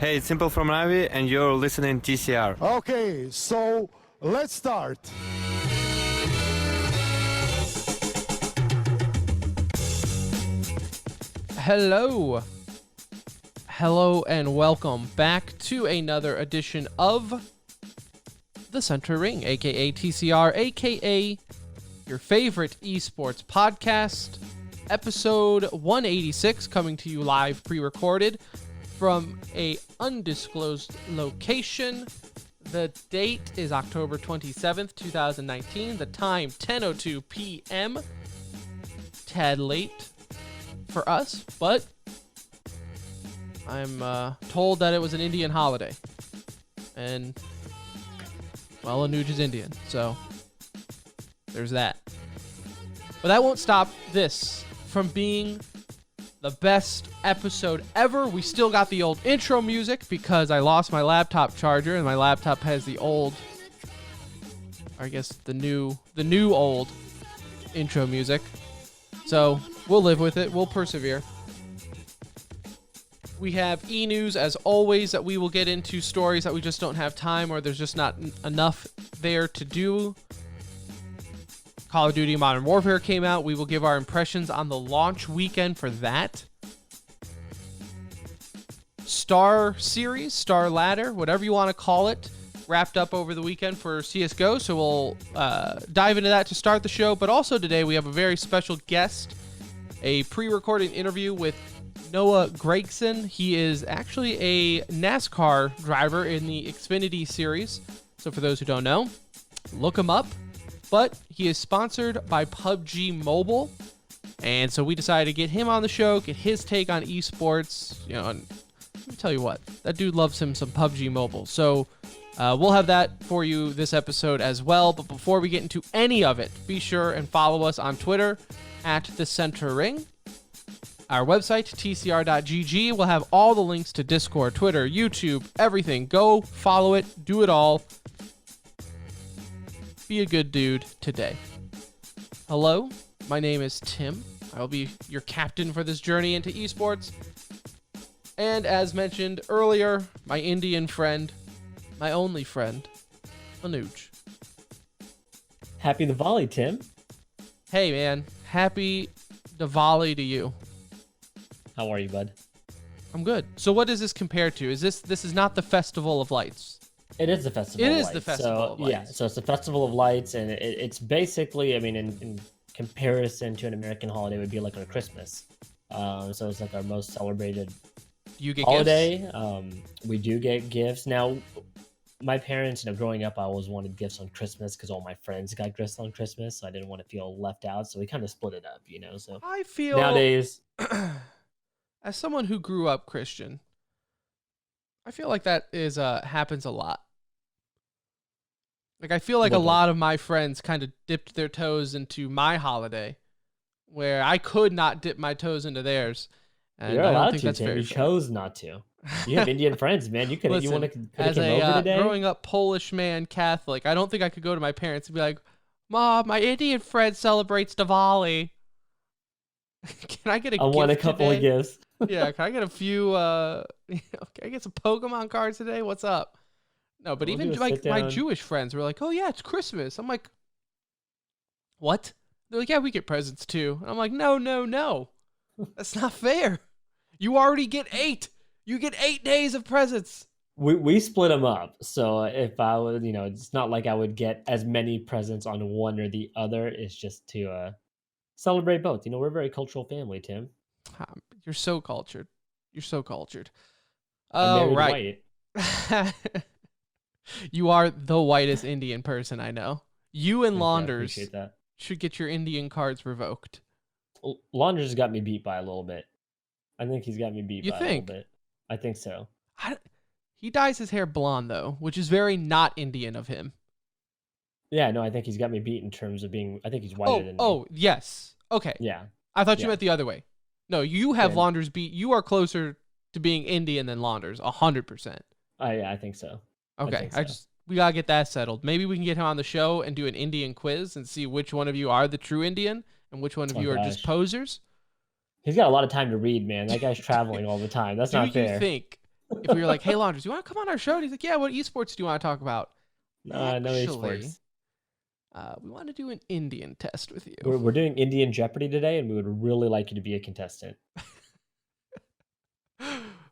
Hey, it's Simple from Navi, and you're listening TCR. Okay, so let's start. Hello, and welcome back to another edition of The Center Ring, aka TCR, aka your favorite esports podcast, episode 186, coming to you live, pre-recorded from a undisclosed location. The date is October 27th, 2019. The time, 10:02 p.m. Tad late for us, but I'm told that it was an Indian holiday. And, well, Anuj is Indian, so there's that. But that won't stop this from being the best episode ever. We still got the old intro music because I lost my laptop charger, and my laptop has the old, I guess the new old intro music. So we'll live with it. We'll persevere. We have e-news as always that we will get into, stories that we just don't have time or there's just not enough there to do. Call of Duty Modern Warfare came out. We will give our impressions on the launch weekend for that. StarSeries, Star Ladder, whatever you want to call it, wrapped up over the weekend for CSGO. So we'll dive into that to start the show. But also today we have a very special guest, a pre-recorded interview with Noah Gragson. He is actually a NASCAR driver in the Xfinity series. So for those who don't know, look him up. But he is sponsored by PUBG Mobile. And so we decided to get him on the show, get his take on esports. You know, and let me tell you what, that dude loves him some PUBG Mobile. So we'll have that for you this episode as well. But before we get into any of it, be sure and follow us on Twitter at The Center Ring. Our website, tcr.gg, will have all the links to Discord, Twitter, YouTube, everything. Go follow it, do it all. Be a good dude today. Hello, my name is Tim. I'll be your captain for this journey into esports. And as mentioned earlier, my Indian friend, my only friend, Anuj. Happy Diwali, Tim. Hey, man. Happy Diwali to you. How are you, bud? I'm good. So what does this compare to? Is this is not the Festival of Lights? It is the Festival It of is Lights. the Festival of Lights. Yeah, so it's the Festival of Lights, and it's basically, I mean, in comparison to an American holiday, it would be like our Christmas. So it's like our most celebrated You get holiday. gifts? We do get gifts. Now, my parents, growing up, I always wanted gifts on Christmas because all my friends got gifts on Christmas, so I didn't want to feel left out. So we kind of split it up, So I feel nowadays, as someone who grew up Christian, I feel like that is happens a lot. Like I feel like a lot of my friends kind of dipped their toes into my holiday, where I could not dip my toes into theirs. And you're I don't allowed think to, that's Tim. very You fair. chose not to. You have Indian friends, man. You could. Listen, You want to as come over today? growing up Polish man Catholic, I don't think I could go to my parents and be like, "Mom, my Indian friend celebrates Diwali. Can I get a I gift want a couple today? of gifts. Yeah, can I get a few? Can I get some Pokemon cards today? What's up?" No, but We'll even do a like my sit-down. Jewish friends were like, "Oh yeah, it's Christmas." I'm like, "What?" They're like, "Yeah, we get presents too." And I'm like, "No, that's not fair. You already get 8. You get 8 days of presents." We split them up. So if I would, it's not like I would get as many presents on one or the other. It's just to celebrate both. We're a very cultural family, Tim. You're so cultured. You're so cultured. I'm Oh, married right. You are the whitest Indian person I know. You and Thank you, I Launders appreciate that. should get your Indian cards revoked. Launders got me beat by a little bit. I think he's got me beat You by think? a little bit. I think so. He dyes his hair blonde, though, which is very not Indian of him. Yeah, no, I think he's got me beat in terms of being. I think he's whiter than me. Oh, yes. Okay. Yeah. I thought you Yeah. meant the other way. No, you have Yeah. Launders beat. You are closer to being Indian than Launders, 100%. Yeah, I think so. Okay, think so. we gotta get that settled. Maybe we can get him on the show and do an Indian quiz and see which one of you are the true Indian and which one of Oh, you are just gosh. posers. He's got a lot of time to read, man. That guy's traveling all the time. That's Do not you fair. think if we were like, hey, Launders, you want to come on our show? And he's like, yeah, what esports do you want to talk about? No Actually, esports. we want to do an Indian test with you. We're doing Indian Jeopardy today, and we would really like you to be a contestant.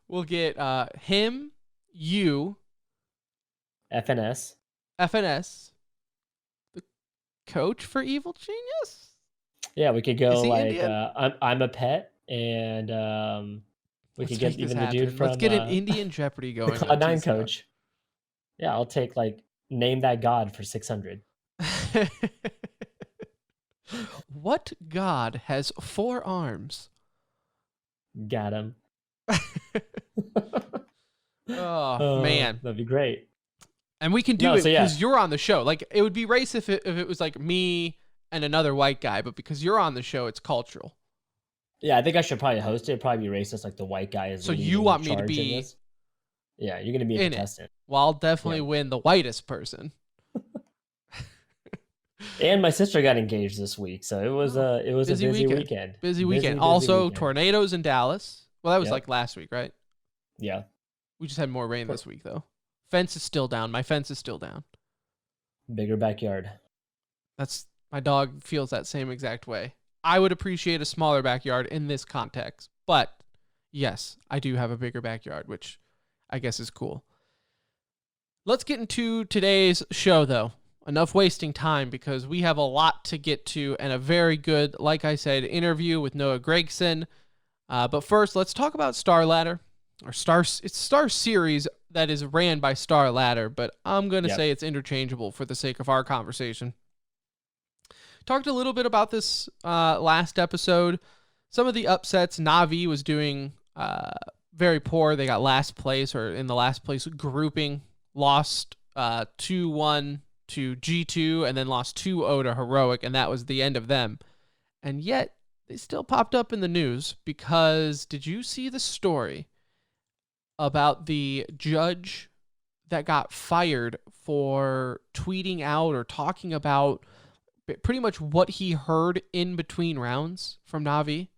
We'll get him, you, FNS. FNS, the coach for Evil Genius. Yeah, we could Is go he like Indian? I'm a pet, and we Let's could get make this even the dude happen. from Let's get an Indian Jeopardy the going on Cloud9 TCR. coach. Yeah, I'll take like name that god for 600. What god has 4 arms? Got him. Oh, man. That'd be great. And we can do No, it so yeah. because you're on the show. Like, it would be race if it was like me and another white guy, but because you're on the show, it's cultural. Yeah, I think I should probably host it. It'd probably be racist, like the white guy is. So you leading want the me to charge in be this. Yeah, you're gonna be a in it? contestant. Well, I'll definitely Yeah. win the whitest person. And my sister got engaged this week, so it was a busy weekend. Busy weekend. Busy Also, weekend. tornadoes in Dallas. Well, that was Yep. like last week, right? Yeah, We just had more rain this week, though. Fence is still down. My fence is still down. bigger backyard. That's my dog feels that same exact way. I would appreciate a smaller backyard in this context, but yes, I do have a bigger backyard, which I guess is cool. Let's get into today's show, though. Enough wasting time because we have a lot to get to and a very good, like I said, interview with Noah Gragson. But first, let's talk about StarLadder. It's Star Series that is ran by StarLadder, but I'm going to say it's interchangeable for the sake of our conversation. Talked a little bit about this last episode. Some of the upsets. Na'Vi was doing very poor. They got last place, or in the last place grouping. Lost 2-1 to G2, and then lost 2-0 to Heroic, and that was the end of them. And yet, they still popped up in the news because did you see the story about the judge that got fired for tweeting out or talking about pretty much what he heard in between rounds from Na'Vi?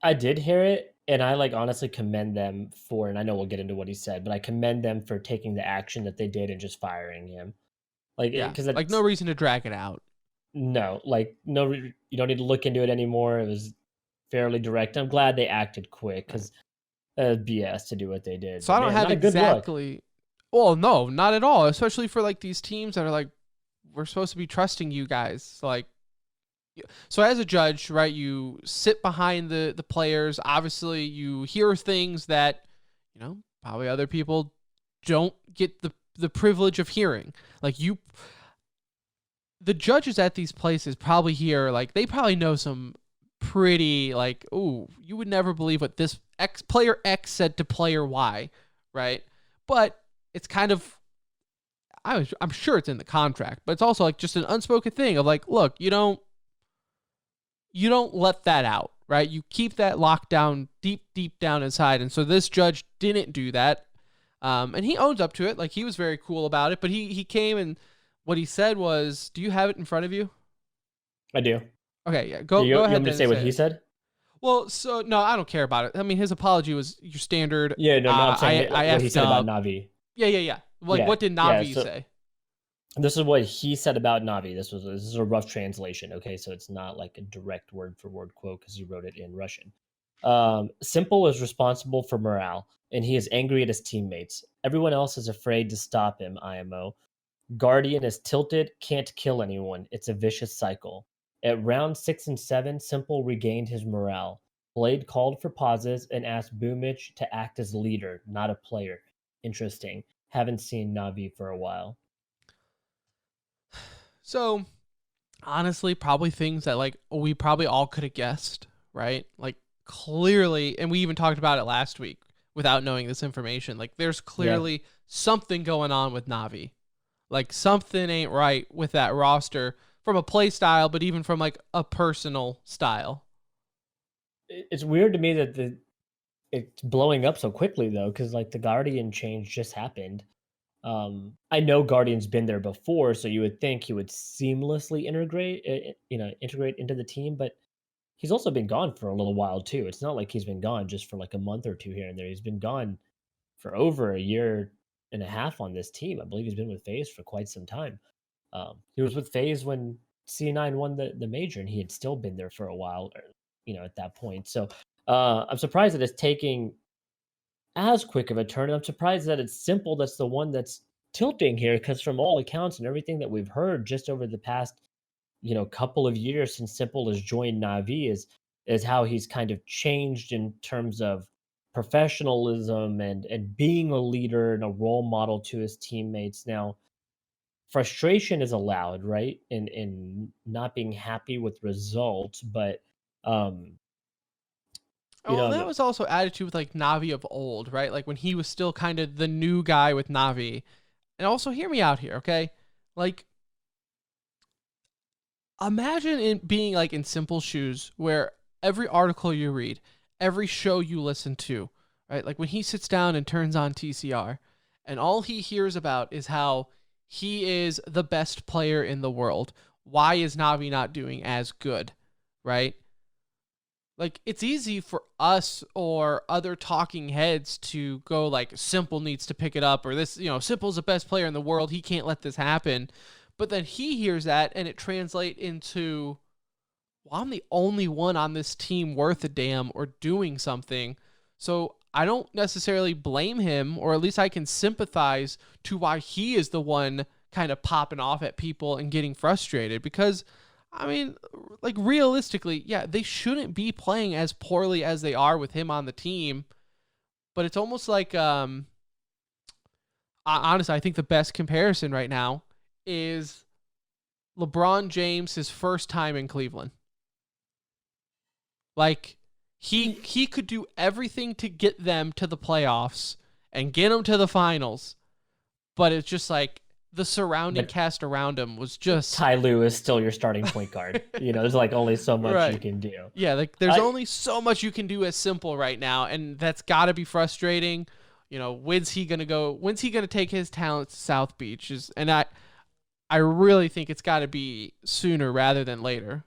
I did hear it, and I honestly commend them for, and I know we'll get into what he said, but I commend them for taking the action that they did and just firing him. Because no reason to drag it out. No, you don't need to look into it anymore. It was fairly direct. I'm glad they acted quick because BS to do what they did. So I don't have exactly. Well, no, not at all. Especially for these teams that are like, we're supposed to be trusting you guys. So as a judge, right, you sit behind the players. Obviously, you hear things that probably other people don't get the privilege of hearing. The judges at these places probably hear, they probably know some pretty, oh, you would never believe what this player X said to player Y, right? But it's kind of, I'm sure it's in the contract, but it's also just an unspoken thing of look, you don't let that out, right? You keep that locked down deep down inside. And so this judge didn't do that. And he owns up to it. He was very cool about it, but he came and what he said was, do you have it in front of you? I do. Okay, yeah. Go ahead. You want me to say what he said? Well, so no, I don't care about it. I mean, his apology was your standard. Yeah, no, I'm saying what he said about Na'Vi. Yeah. What did Na'Vi say? This is what he said about Na'Vi. This is a rough translation, okay? So it's not a direct word-for-word quote because he wrote it in Russian. Simple is responsible for morale, and he is angry at his teammates. Everyone else is afraid to stop him, IMO. Guardian is tilted, can't kill anyone. It's a vicious cycle. At round 6 and 7, Simple regained his morale. Blade called for pauses and asked Boomich to act as leader, not a player. Interesting. Haven't seen Na'Vi for a while. So, honestly, probably things that we probably all could have guessed, right? Clearly, and we even talked about it last week without knowing this information. There's clearly something going on with Na'Vi. Something ain't right with that roster from a play style, but even from a personal style. It's weird to me that it's blowing up so quickly though, because the Guardian change just happened. I know Guardian's been there before, so you would think he would seamlessly integrate into the team, but he's also been gone for a little while too. It's not like he's been gone just for a month or two here and there. He's been gone for over a year and a half on this team. I believe he's been with FaZe for quite some time. He was with FaZe when C9 won the major, and he had still been there for a while, at that point. So I'm surprised that it's taking as quick of a turn. I'm surprised that it's Simple that's the one that's tilting here, because from all accounts and everything that we've heard just over the past couple of years since Simple has joined Navi is how he's kind of changed in terms of professionalism and being a leader and a role model to his teammates. Now, frustration is allowed, right? In not being happy with results, but um, you Oh, know, that was also attitude with like Navi of old, right? Like when he was still kind of the new guy with Navi. And also, hear me out here, okay? Like, imagine it being like in Simple shoes, where every article you read, every show you listen to, right? Like when he sits down and turns on TCR, and all he hears about is how he is the best player in the world. Why is Navi not doing as good, right? Like, it's easy for us or other talking heads to go like, Simple needs to pick it up, or this, Simple's the best player in the world. He can't let this happen. But then he hears that and it translates into, well, I'm the only one on this team worth a damn or doing something. So I don't necessarily blame him, or at least I can sympathize to why he is the one kind of popping off at people and getting frustrated, because I mean, like realistically, yeah, they shouldn't be playing as poorly as they are with him on the team. But it's almost like, honestly, I think the best comparison right now is LeBron James, his first time in Cleveland. Like, he could do everything to get them to the playoffs and get them to the finals, but it's just like the surrounding cast around him was just... Ty Lue is still your starting point guard. There's like only so much you can do. Yeah, like there's only so much you can do as Simple right now, and that's got to be frustrating. When's he gonna take his talent to South Beach? And I really think it's got to be sooner rather than later.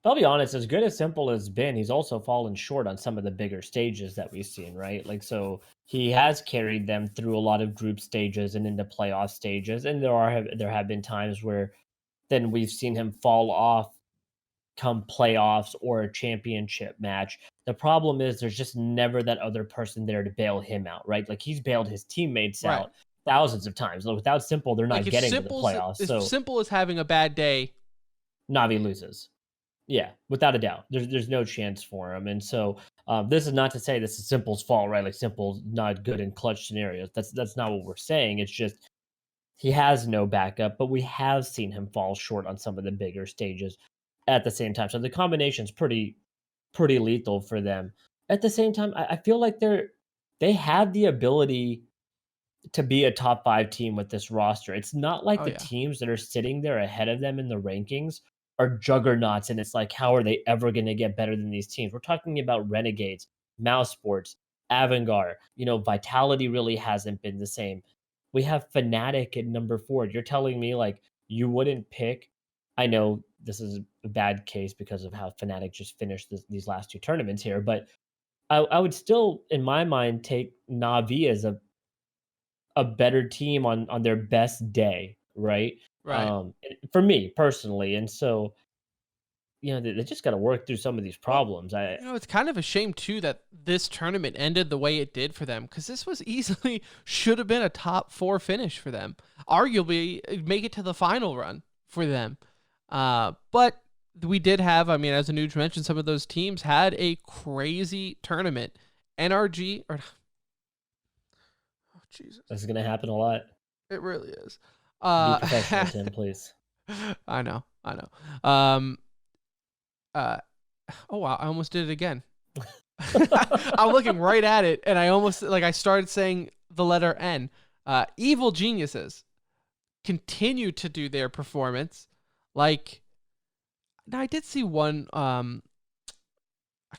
I'll be honest, as good as Simple has been, he's also fallen short on some of the bigger stages that we've seen, right? Like, so he has carried them through a lot of group stages and into playoff stages, and there have been times where then we've seen him fall off come playoffs or a championship match. The problem is there's just never that other person there to bail him out, right? Like, he's bailed his teammates out thousands of times. Without Simple, they're not like getting to the playoffs. If Simple is having a bad day, Navi loses. Yeah, without a doubt. There's no chance for him. And so this is not to say this is Simple's fault, right? Like, Simple's not good in clutch scenarios. That's not what we're saying. It's just he has no backup, but we have seen him fall short on some of the bigger stages at the same time. So the combination's pretty lethal for them. At the same time, I feel like they have the ability to be a top 5 team with this roster. It's not like teams that are sitting there ahead of them in the rankings are juggernauts, and it's like, how are they ever going to get better than these teams? We're talking about Renegades, Mouse Sports, Avangard. Vitality really hasn't been the same. We have Fnatic at number 4. You're telling me like you wouldn't pick? I know this is a bad case because of how Fnatic just finished these last 2 tournaments here, but I would still, in my mind, take Navi as a better team on their best day, right? Right. For me personally. And so, they just got to work through some of these problems. It's kind of a shame too that this tournament ended the way it did for them, because this was easily should have been a top 4 finish for them. Arguably, make it to the final run for them. But we did have, as Anuj mentioned, some of those teams had a crazy tournament. NRG, or oh Jesus, this is gonna happen a lot. It really is. Be professional, Tim, please. I know. Oh wow, I almost did it again. I'm looking right at it, and I started saying the letter N. Evil Geniuses continue to do their performance. Like, now I did see one. I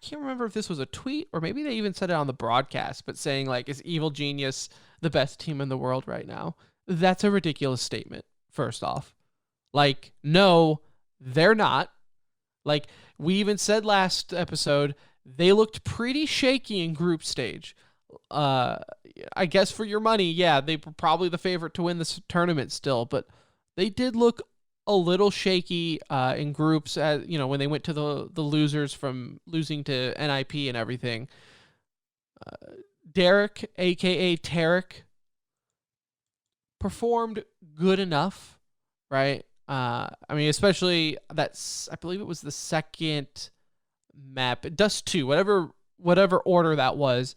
can't remember if this was a tweet or maybe they even said it on the broadcast, but saying like, is Evil Genius the best team in the world right now? That's a ridiculous statement. First off, like, no, they're not. Like, we even said last episode, they looked pretty shaky in group stage. uh, I guess for your money, yeah, they were probably the favorite to win this tournament still, but they did look a little shaky in groups, as you know, when they went to the losers from losing to NIP and everything. Derek, aka Tarek, performed good enough, right? I mean, especially that's, I believe it was the second map, Dust 2, whatever order that was.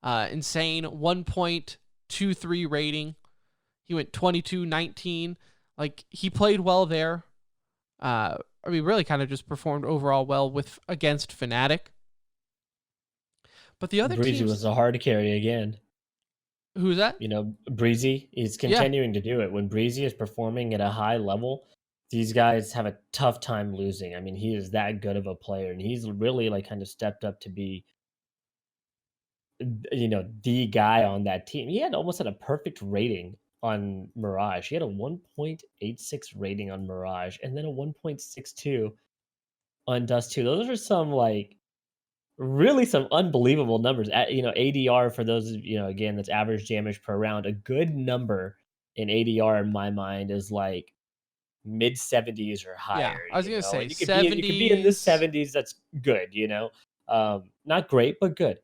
Insane 1.23 rating. He went 22-19. Like, he played well there. I mean, really kind of just performed overall well with against Fnatic. But the other Breezy teams, was a hard carry again. who's that? Breezy is continuing to do it. When Breezy is performing at a high level, these guys have a tough time losing. I mean, he is that good of a player, and he's really like kind of stepped up to be, the guy on that team. He almost had a perfect rating on Mirage. He had a 1.86 rating on Mirage, and then a 1.62 on Dust 2. Those are some really some unbelievable numbers. ADR, for those, again, that's average damage per round. A good number in ADR in my mind is like mid 70s or higher. Yeah, I was gonna say and you 70s. could be in the 70s. That's good. Not great, but good.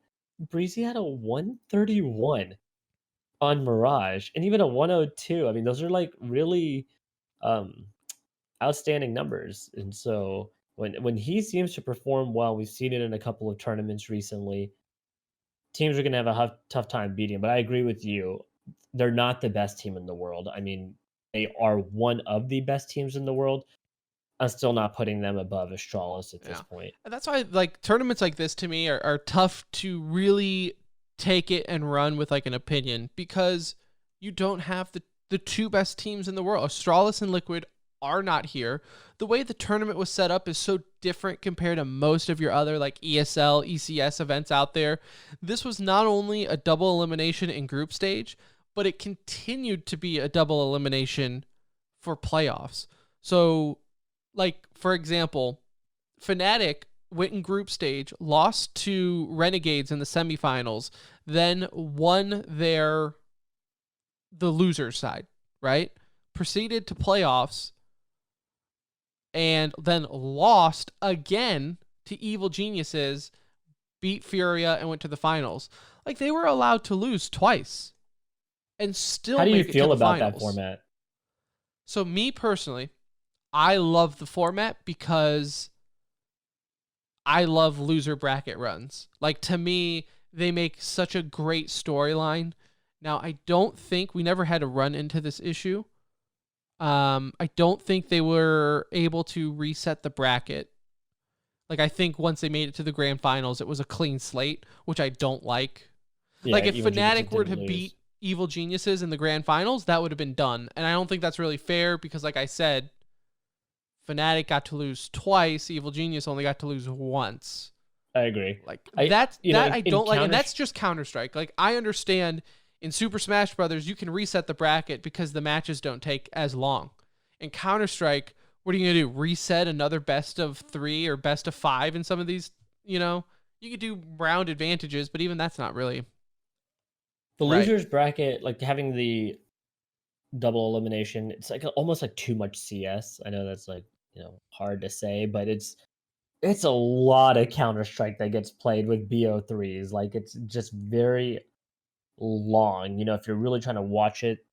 Breezy had a 131 on Mirage, and even a 102. I mean, those are like really um outstanding numbers. And so when he seems to perform well, we've seen it in a couple of tournaments recently. Teams are going to have a tough time beating him. But I agree with you. They're not the best team in the world. I mean, they are one of the best teams in the world. I'm still not putting them above Astralis at this point. And that's why, like, tournaments like this to me are tough to really take it and run with like an opinion, because you don't have the two best teams in the world. Astralis and Liquid are not here. The way the tournament was set up is so different compared to most of your other like ESL, ECS events out there. This was not only a double elimination in group stage, but it continued to be a double elimination for playoffs. So, like, for example, Fnatic went in group stage, lost to Renegades in the semifinals, then won the loser side, right? Proceeded to playoffs, and then lost again to Evil Geniuses, beat Furia, and went to the finals. Like, they were allowed to lose twice and still How do you make it feel to the about finals. that format? So me personally, I love the format because I love loser bracket runs. Like, to me, they make such a great storyline. Now, I don't think we never had to run into this issue. I don't think they were able to reset the bracket. Like, I think once they made it to the grand finals, it was a clean slate, which I don't like. Yeah, like, if Evil Geniuses Fnatic were to didn't lose. beat Evil Geniuses in the grand finals, that would have been done. And I don't think that's really fair because, like I said, Fnatic got to lose twice. Evil Genius only got to lose once. I agree. Like, I don't like, and that's just Counter-Strike. Like, I understand in Super Smash Brothers, you can reset the bracket because the matches don't take as long. In Counter-Strike, what are you going to do? Reset another best of 3 or best of 5 in some of these, You could do round advantages, but even that's not really. The Right. losers bracket, like having the double elimination, it's like almost like too much CS. I know that's like, hard to say, but it's a lot of Counter-Strike that gets played with BO3s. Like, it's just very long. If you're really trying to watch it,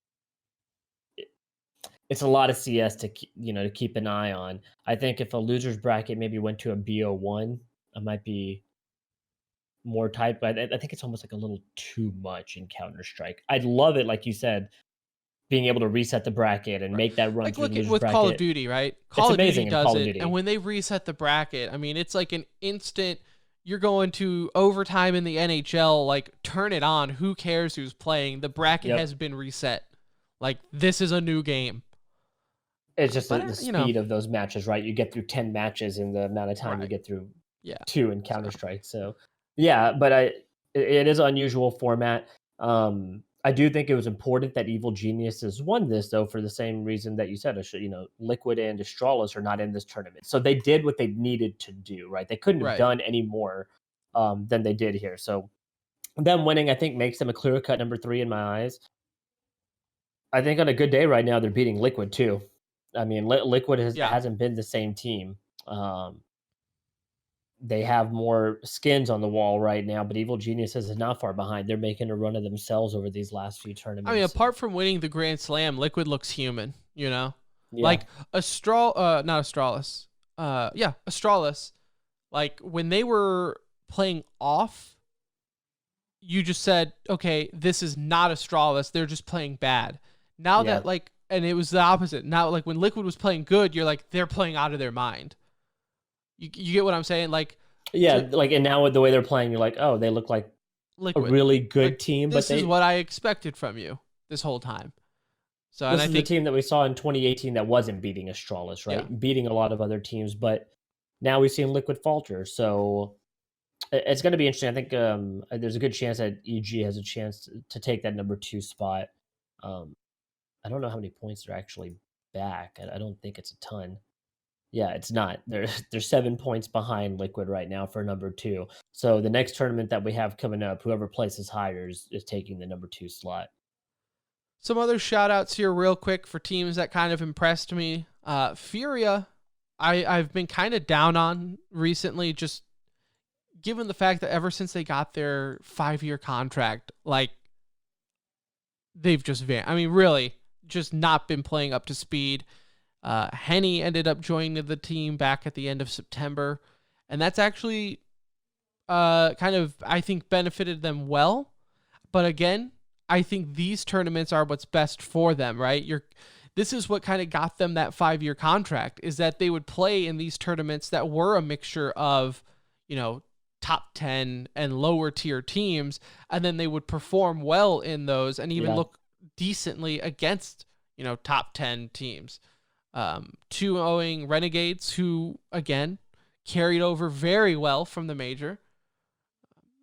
it's a lot of CS to keep an eye on. I think if a losers bracket maybe went to a BO1, I might be more type, but I think it's almost like a little too much in Counter-Strike. I'd love it, like you said, being able to reset the bracket and make that run Like, through look the at losers with bracket. Call of Duty, right? Call of amazing Duty in does Call of it, Duty. and when they reset the bracket, I mean, it's like an instant. You're going to overtime in the NHL. Like, turn it on. Who cares who's playing? The bracket has been reset. Like, this is a new game. It's just But, the speed of those matches, right? You get through 10 matches in the amount of time you get through 2 in Counter-Strike. So, yeah, but it is an unusual format. I do think it was important that Evil Geniuses won this, though, for the same reason that you said. Liquid and Astralis are not in this tournament. So they did what they needed to do, right? They couldn't have done any more than they did here. So them winning, I think, makes them a clear-cut number 3 in my eyes. I think on a good day right now, they're beating Liquid too. I mean, Liquid Yeah. hasn't been the same team. They have more skins on the wall right now, but Evil Geniuses is not far behind. They're making a run of themselves over these last few I mean, tournaments. apart from winning the Grand Slam, Liquid looks human, you know? Yeah, Like not Astralis. Yeah, Astralis. Like when they were playing off, you just said, okay, this is not Astralis. They're just playing bad. Now yeah, that and it was the opposite. Now, like when Liquid was playing good, you're like, they're playing out of their mind. You get what I'm saying? Like, yeah. Like, and now with the way they're playing, you're like, oh, they look like a Liquid. really good Like, team. But this is what I expected from you this whole time. So, and this I is the think, team that we saw in 2018 that wasn't beating Astralis, right? yeah. Beating a lot of other teams, but now we've seen Liquid falter. So it's going to be interesting. I think there's a good chance that EG has a chance to take that number 2 spot. I don't know how many points they're actually back. I don't think it's a ton. Yeah, it's not. They're 7 points behind Liquid right now for number 2. So the next tournament that we have coming up, whoever places higher is taking the number 2 slot. Some other shout outs here, real quick, for teams that kind of impressed me. Furia, I've been kind of down on recently, just given the fact that ever since they got their 5-year contract, like, they've just really just not been playing up to speed. Henny ended up joining the team back at the end of September, and that's actually kind of, I think, benefited them well. But again, I think these tournaments are what's best for them, right? This is what kind of got them that 5-year contract, is that they would play in these tournaments that were a mixture of, top 10 and lower tier teams, and then they would perform well in those and even look decently against, top 10 teams. 2-0ing Renegades, who, again, carried over very well from the major.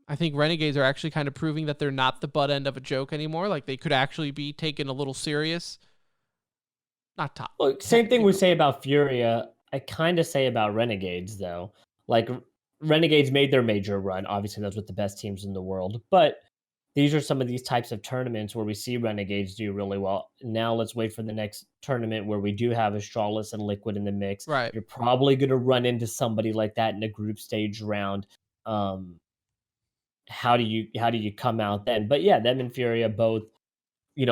I think Renegades are actually kind of proving that they're not the butt end of a joke anymore. Like, they could actually be taken a little serious. Not top. Well, same thing we say about Furia. I kind of say about Renegades, though. Like, Renegades made their major run. Obviously, that's with the best teams in the world. But these are some of these types of tournaments where we see Renegades do really well. Now let's wait for the next tournament where we do have Astralis and Liquid in the mix. Right. You're probably going to run into somebody like that in a group stage round. How do you come out then? But yeah, them and Furia both,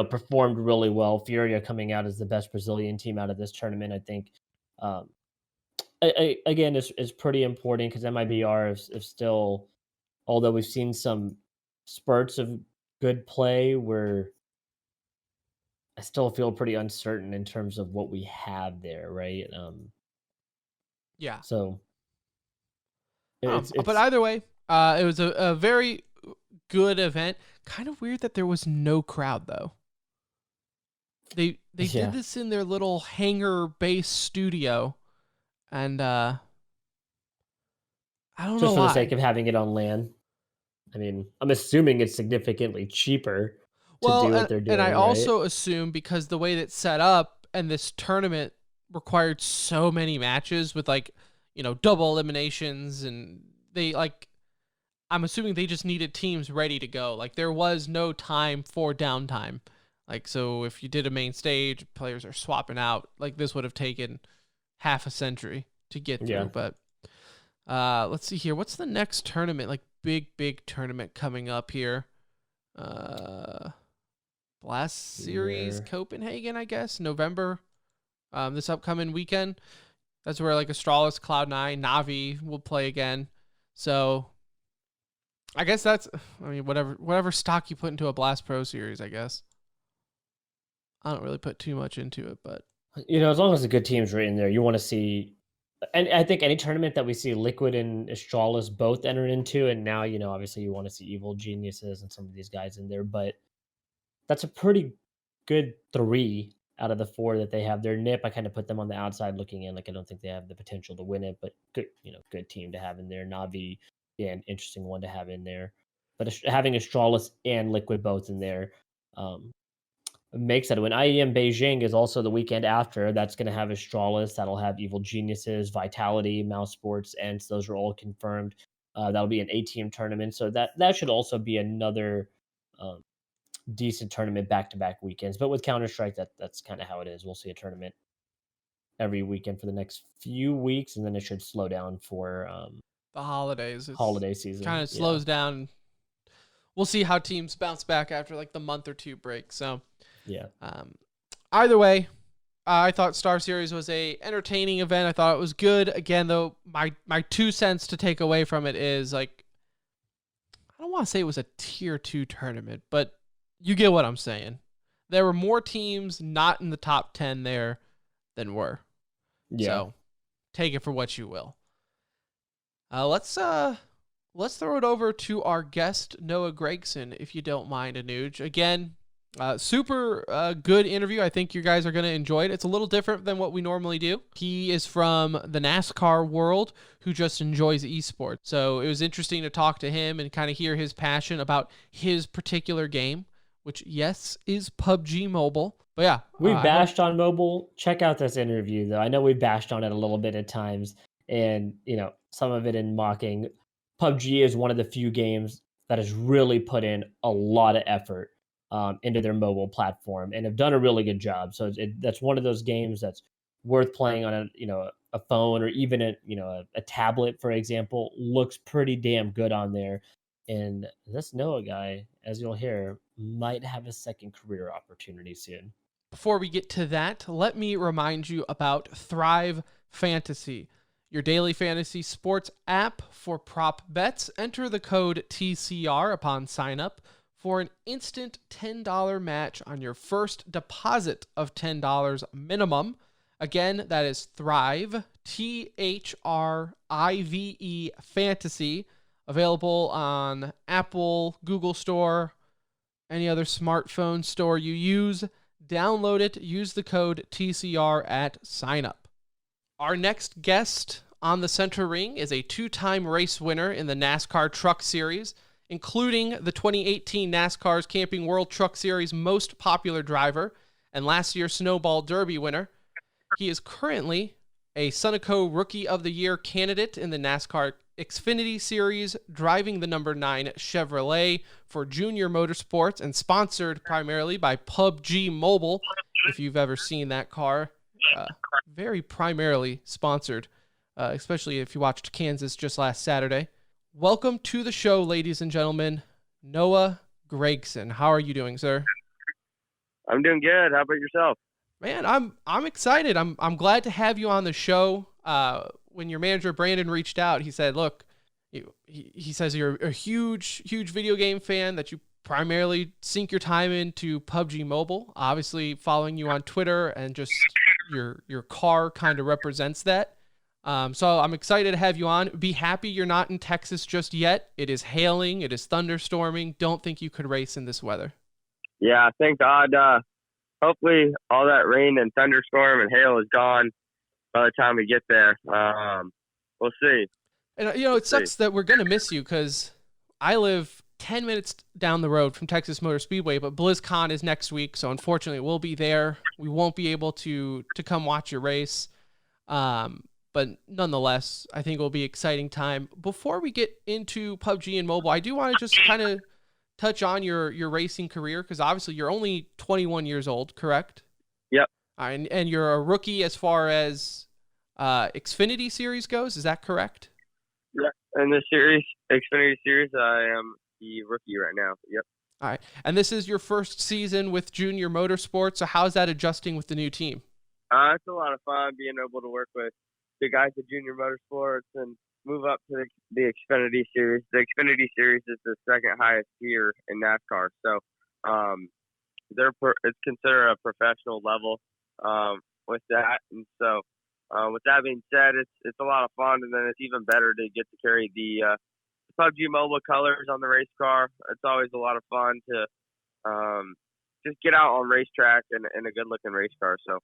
performed really well. Furia coming out as the best Brazilian team out of this tournament, I think. Again, is pretty important because MIBR is still, although we've seen some spurts of good play, where I still feel pretty uncertain in terms of what we have there, right? Yeah. So but either way, it was a very good event. Kind of weird that there was no crowd, though. They did this in their little hangar base studio, and I don't know just for why. the sake of having it on LAN. I mean, I'm assuming it's significantly cheaper to do what they're doing. And I right? also assume, because the way that's set up and this tournament required so many matches with double eliminations, and I'm assuming they just needed teams ready to go. Like, there was no time for downtime. Like, so if you did a main stage, players are swapping out. Like, this would have taken half a century to get through. Yeah. But let's see here. What's the next tournament? Like, big tournament coming up here. Blast Series Copenhagen, I guess, November. This upcoming weekend. That's where Astralis, Cloud9, Navi will play again. So I guess whatever stock you put into a Blast Pro series, I guess. I don't really put too much into it, but as long as the good teams are in there, you want to see. And I think any tournament that we see Liquid and Astralis both enter into, and now, obviously you want to see Evil Geniuses and some of these guys in there, but that's a pretty good 3 out of the 4 that they have. Their NIP, I kind of put them on the outside looking in. Like, I don't think they have the potential to win it, but good, good team to have in there. Navi, yeah, an interesting one to have in there. But having Astralis and Liquid both in there makes that a win. IEM Beijing is also the weekend after. That's going to have Astralis. That'll have Evil Geniuses, Vitality, Mouse Sports, and those are all confirmed. That'll be an 8-team tournament, so that should also be another um, decent tournament back-to-back weekends. But with Counter-Strike, that's kind of how it is. We'll see a tournament every weekend for the next few weeks, and then it should slow down for The holidays. holiday season. Kind of slows down. We'll see how teams bounce back after like the month or two break. So Yeah. Either way, I thought Star Series was a entertaining event. I thought it was good. Again, though, my 2 cents to take away from it is like, I don't want to say it was a tier 2 tournament, but you get what I'm saying. There were more teams not in the top 10 there than were. Yeah. So take it for what you will. Let's throw it over to our guest, Noah Gragson, if you don't mind, Anuj. Again, super good interview. I think you guys are going to enjoy it. It's a little different than what we normally do. He is from the NASCAR world who just enjoys esports. So it was interesting to talk to him and kind of hear his passion about his particular game, which, yes, is PUBG Mobile. But yeah. We bashed on mobile. Check out this interview, though. I know we bashed on it a little bit at times, and, some of it in mocking. PUBG is one of the few games that has really put in a lot of effort into their mobile platform and have done a really good job. So that's one of those games that's worth playing on a phone or even a tablet, for example. Looks pretty damn good on there. And this Noah guy, as you'll hear, might have a second career opportunity soon. Before we get to that, let me remind you about Thrive Fantasy, your daily fantasy sports app for prop bets. Enter the code TCR upon sign up for an instant $10 match on your first deposit of $10 minimum. Again, that is Thrive, THRIVE Fantasy, available on Apple, Google Store, any other smartphone store you use. Download it, use the code TCR at sign up. Our next guest on the center ring is a 2-time race winner in the NASCAR Truck Series, including the 2018 NASCAR's Camping World Truck Series most popular driver and last year's Snowball Derby winner. He is currently a Sunoco Rookie of the Year candidate in the NASCAR Xfinity Series, driving the number 9 Chevrolet for Junior Motorsports and sponsored primarily by PUBG Mobile. If you've ever seen that car, very primarily sponsored, especially if you watched Kansas just last Saturday. Welcome to the show, ladies and gentlemen, Noah Gragson. How are you doing, sir? I'm doing good. How about yourself? Man, I'm excited. I'm glad to have you on the show. When your manager Brandon reached out, he said, "Look, he says you're a huge video game fan, that you primarily sink your time into PUBG Mobile. Obviously, following you on Twitter and just your car kind of represents that. So I'm excited to have you on. Be happy you're not in Texas just yet. It is hailing. It is thunderstorming. Don't think you could race in this weather." Yeah, thank God. Hopefully all that rain and thunderstorm and hail is gone by the time we get there. We'll see. And it sucks that we're gonna miss you, because I live 10 minutes down the road from Texas Motor Speedway, but BlizzCon is next week, so unfortunately we'll be there. We won't be able to come watch your race. But nonetheless, I think it'll be an exciting time. Before we get into PUBG and mobile, I do want to just kind of touch on your racing career, because obviously you're only 21 years old, correct? Yep. And you're a rookie as far as Xfinity Series goes. Is that correct? Yeah. In the Xfinity Series, I am the rookie right now. Yep. All right. And this is your first season with Junior Motorsports. So how's that adjusting with the new team? It's a lot of fun being able to work with the guys at Junior Motorsports and move up to the Xfinity Series. The Xfinity Series is the second highest tier in NASCAR, so it's considered a professional level with that. And so, with that being said, it's a lot of fun, and then it's even better to get to carry the PUBG Mobile colors on the race car. It's always a lot of fun to just get out on racetrack in a good-looking race car. So,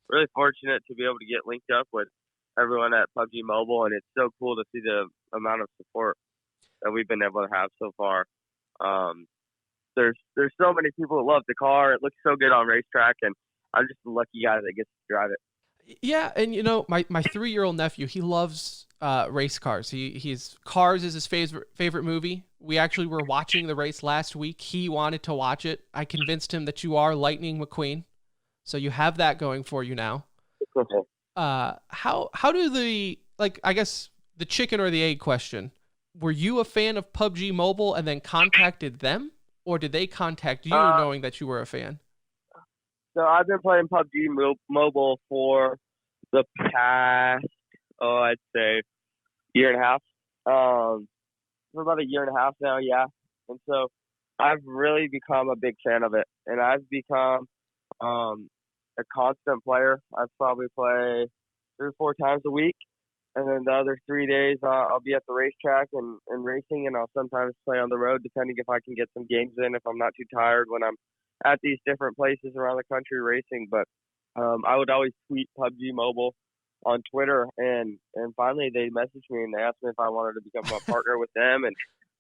really fortunate to be able to get linked up with everyone at PUBG Mobile, and it's so cool to see the amount of support that we've been able to have so far. There's so many people that love the car. It looks so good on racetrack, and I'm just a lucky guy that gets to drive it. Yeah, and my 3-year-old nephew, he loves race cars. He's Cars is his favorite movie. We actually were watching the race last week. He wanted to watch it. I convinced him that you are Lightning McQueen, so you have that going for you now. How do I guess the chicken or the egg question? Were you a fan of PUBG Mobile and then contacted them, or did they contact you knowing that you were a fan? So I've been playing PUBG Mobile for the past, I'd say, year and a half. For about a year and a half now, yeah. And so I've really become a big fan of it, and I've become a constant player. I probably play 3 or 4 times a week. And then the other 3 days, I'll be at the racetrack and racing, and I'll sometimes play on the road, depending if I can get some games in, if I'm not too tired when I'm at these different places around the country racing. But I would always tweet PUBG Mobile on Twitter, and finally they messaged me and they asked me if I wanted to become a partner with them, and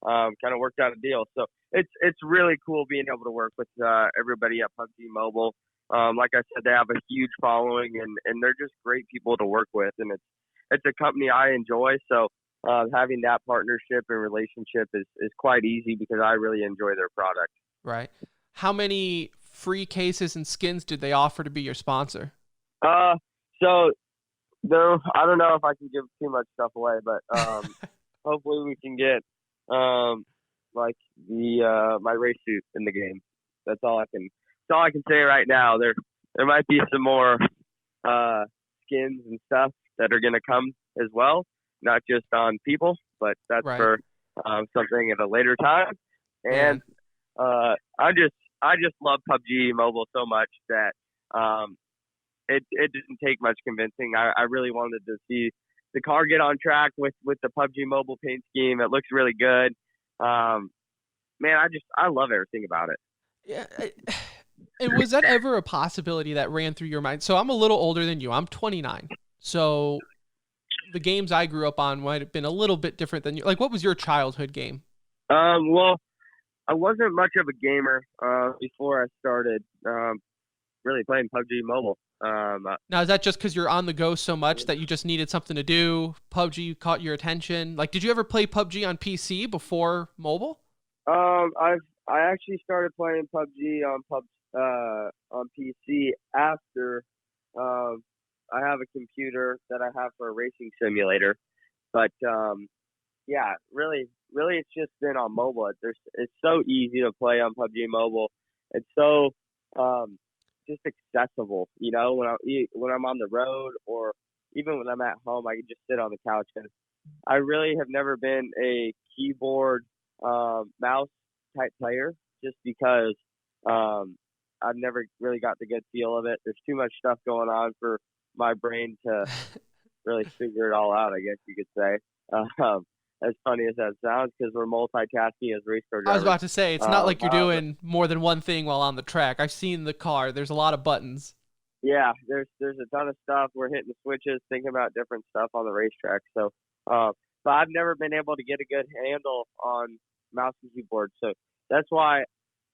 kind of worked out a deal. So it's really cool being able to work with everybody at PUBG Mobile. Like I said, they have a huge following, and they're just great people to work with, and it's a company I enjoy, so having that partnership and relationship is quite easy because I really enjoy their product. Right. How many free cases and skins did they offer to be your sponsor? So there, I don't know if I can give too much stuff away, but hopefully we can get like the my race suit in the game. That's all I can say right now. There might be some more skins and stuff that are going to come as well, not just on people, but that's right. for something at a later time. And I just love PUBG Mobile so much that it didn't take much convincing. I really wanted to see the car get on track with the PUBG Mobile paint scheme. It looks really good. Man, I love everything about it. Yeah. And was that ever a possibility that ran through your mind? So I'm a little older than you. I'm 29. So the games I grew up on might have been a little bit different than you. Like, what was your childhood game? Well, I wasn't much of a gamer before I started really playing PUBG Mobile. Now, is that just because you're on the go so much that you just needed something to do? PUBG caught your attention? Like, did you ever play PUBG on PC before mobile? I actually started playing PUBG on PC after I have a computer that I have for a racing simulator. But yeah, really it's just been on mobile. It's so easy to play on PUBG Mobile. It's so just accessible, you know, when I'm on the road or even when I'm at home, I can just sit on the couch. And I really have never been a keyboard mouse type player just because I've never really got the good feel of it. There's too much stuff going on for my brain to really figure it all out, I guess you could say. As funny as that sounds, because we're multitasking as race car drivers. I was about to say, it's not like you're doing more than one thing while on the track. I've seen the car. There's a lot of buttons. Yeah, there's a ton of stuff. We're hitting the switches, thinking about different stuff on the racetrack. So, but I've never been able to get a good handle on mouse and keyboard. So that's why,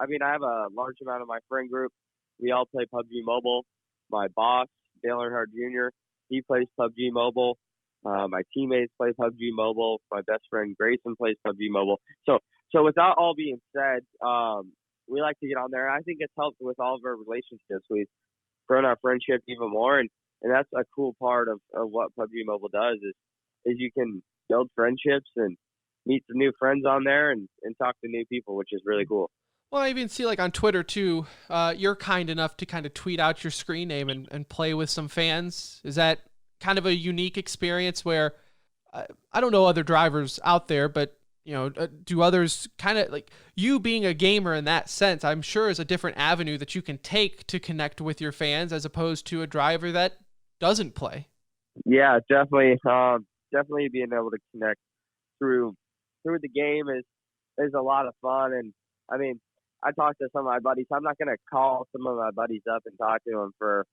I mean, I have a large amount of my friend group. We all play PUBG Mobile. My boss, Dale Earnhardt Jr., he plays PUBG Mobile. My teammates play PUBG Mobile. My best friend Grayson plays PUBG Mobile. So with that all being said, we like to get on there. I think it's helped with all of our relationships. We've grown our friendship even more, and that's a cool part of what PUBG Mobile does is you can build friendships and meet some new friends on there and talk to new people, which is really cool. Well, I even see like on Twitter too, you're kind enough to kind of tweet out your screen name and play with some fans. Is that kind of a unique experience where I don't know other drivers out there, but you know, do others kind of like you being a gamer in that sense? I'm sure is a different avenue that you can take to connect with your fans as opposed to a driver that doesn't play. Yeah, definitely. Definitely being able to connect through the game is a lot of fun. And I mean, I talk to some of my buddies. I'm not gonna call some of my buddies up and talk to them for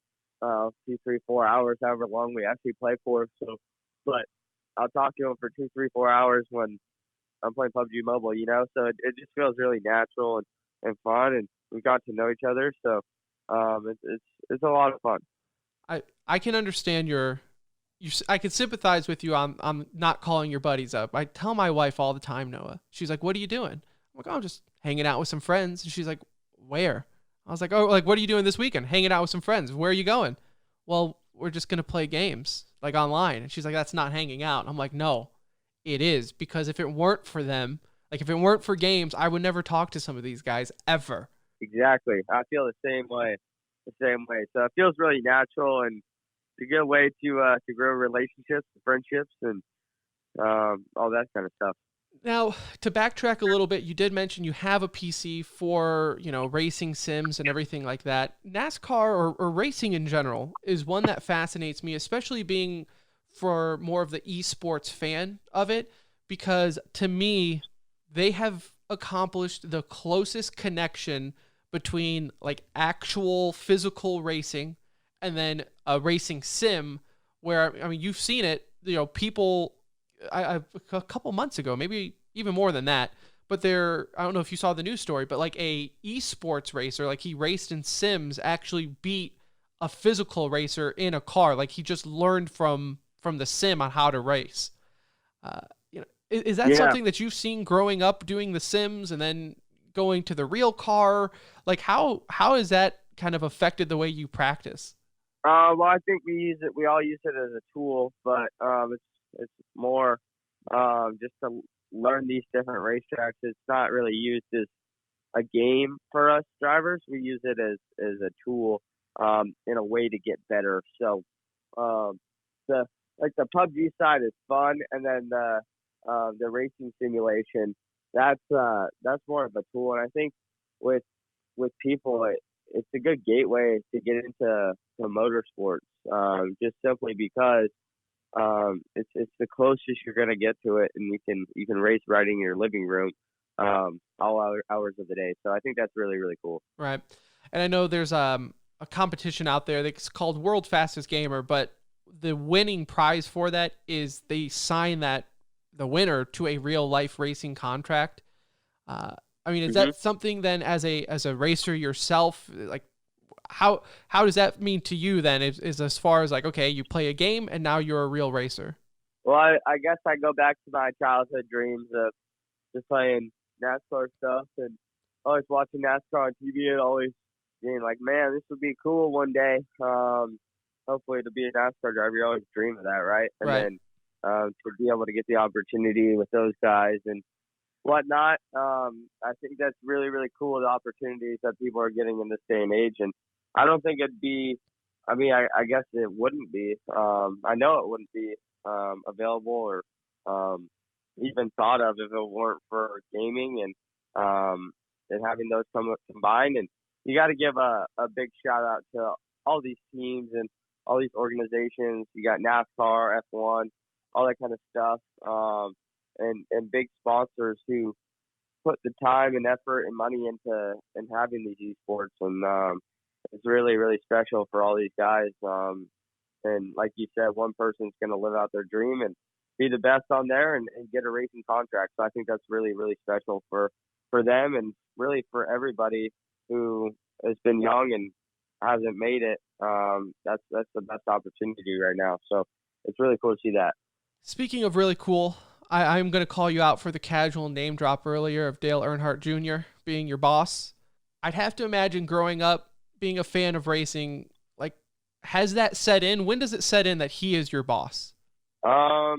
2, 3, 4 hours, however long we actually play for. So, but I'll talk to them for 2, 3, 4 hours when I'm playing PUBG Mobile, you know. So it just feels really natural and fun, and we got to know each other. So it's a lot of fun. I can understand your I can sympathize with you on not calling your buddies up. I tell my wife all the time, Noah. She's like, "What are you doing?" I'm like, "Oh, I'm just hanging out with some friends." And she's like, "Where?" I was like, "Oh, like what are you doing this weekend?" "Hanging out with some friends." "Where are you going?" "Well, we're just gonna play games like online." And she's like, "That's not hanging out." I'm like, "No, it is, because if it weren't for them, like if it weren't for games, I would never talk to some of these guys ever." Exactly. I feel the same way. The same way. So it feels really natural, and it's a good way to grow relationships, friendships, and all that kind of stuff. Now, to backtrack a little bit, you did mention you have a PC for, racing sims and everything like that. NASCAR or racing in general is one that fascinates me, especially being for more of the esports fan of it, because to me, they have accomplished the closest connection between like actual physical racing and then a racing sim where, I mean, you've seen it, people a couple months ago, maybe even more than that. But I don't know if you saw the news story, but like a esports racer, like he raced in Sims, actually beat a physical racer in a car. Like he just learned from the sim on how to race. Is that something that you've seen growing up doing the Sims and then going to the real car? Like how has that kind of affected the way you practice? Well, I think we all use it as a tool, but it's more just to learn these different racetracks. It's not really used as a game for us drivers. We use it as a tool in a way to get better. So the PUBG side is fun, and then the racing simulation, that's more of a tool. And I think with people, it's a good gateway to get into motorsports, just simply because it's the closest you're gonna get to it, and you can race right in your living room, all hours of the day. So I think that's really, really cool. Right. And I know there's a competition out there that's called World Fastest Gamer, but the winning prize for that is they sign the winner to a real life racing contract. I mean, is that something then as a racer yourself, like how does that mean to you then, is as far as like, okay, you play a game and now you're a real racer? Well, I guess I go back to my childhood dreams of just playing NASCAR stuff and always watching NASCAR on TV and always being like, man, this would be cool one day. Hopefully to be a NASCAR driver, you always dream of that, right? And Right. then to be able to get the opportunity with those guys and whatnot, I think that's really, really cool, the opportunities that people are getting in this day and age. And I don't think it'd be, I mean, I guess it wouldn't be, I know it wouldn't be available or even thought of if it weren't for gaming and having those combined. And you got to give a big shout out to all these teams and all these organizations. You got NASCAR, F1, all that kind of stuff, and big sponsors who put the time and effort and money into having these esports. And it's really, really special for all these guys. And like you said, one person's going to live out their dream and be the best on there and get a racing contract. So I think that's really, really special for them and really for everybody who has been young and hasn't made it. That's the best opportunity right now. So it's really cool to see that. Speaking of really cool, I'm going to call you out for the casual name drop earlier of Dale Earnhardt Jr. being your boss. I'd have to imagine growing up, being a fan of racing, like, has that set in? When does it set in that he is your boss? I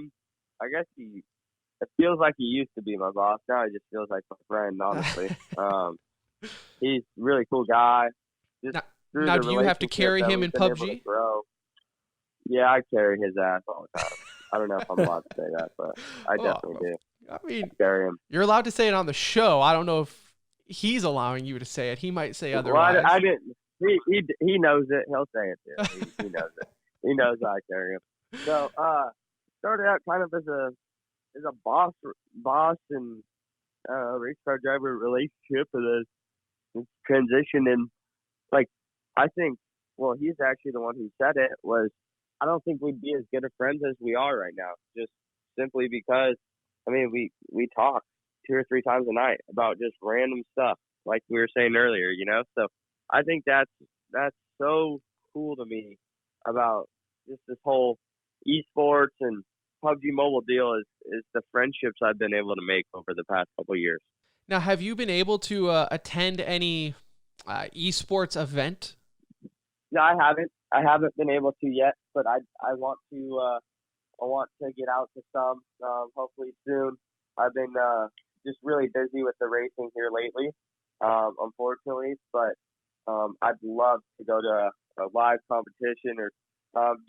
guess it feels like he used to be my boss. Now he just feels like my friend, honestly. He's a really cool guy. Just now do you have to carry him in PUBG? Yeah, I carry his ass all the time. I don't know if I'm allowed to say that, but I definitely do. I mean, I carry him. You're allowed to say it on the show. I don't know if he's allowing you to say it. He might say otherwise. Well, I didn't. He knows it. He'll say it too. He knows it. He knows I carry him. So started out kind of as a boss and race car driver relationship, and then transition. And like I think, well, he's actually the one who said it. Was I don't think we'd be as good of friends as we are right now, just simply because I mean we talk 2 or 3 times a night about just random stuff, like we were saying earlier, you know. So I think that's so cool to me about just this whole esports and PUBG Mobile deal is the friendships I've been able to make over the past couple of years. Now, have you been able to attend any esports event? Yeah, I haven't. I haven't been able to yet, but I want to. I want to get out to some. Hopefully soon. I've been just really busy with the racing here lately, unfortunately. But I'd love to go to a live competition or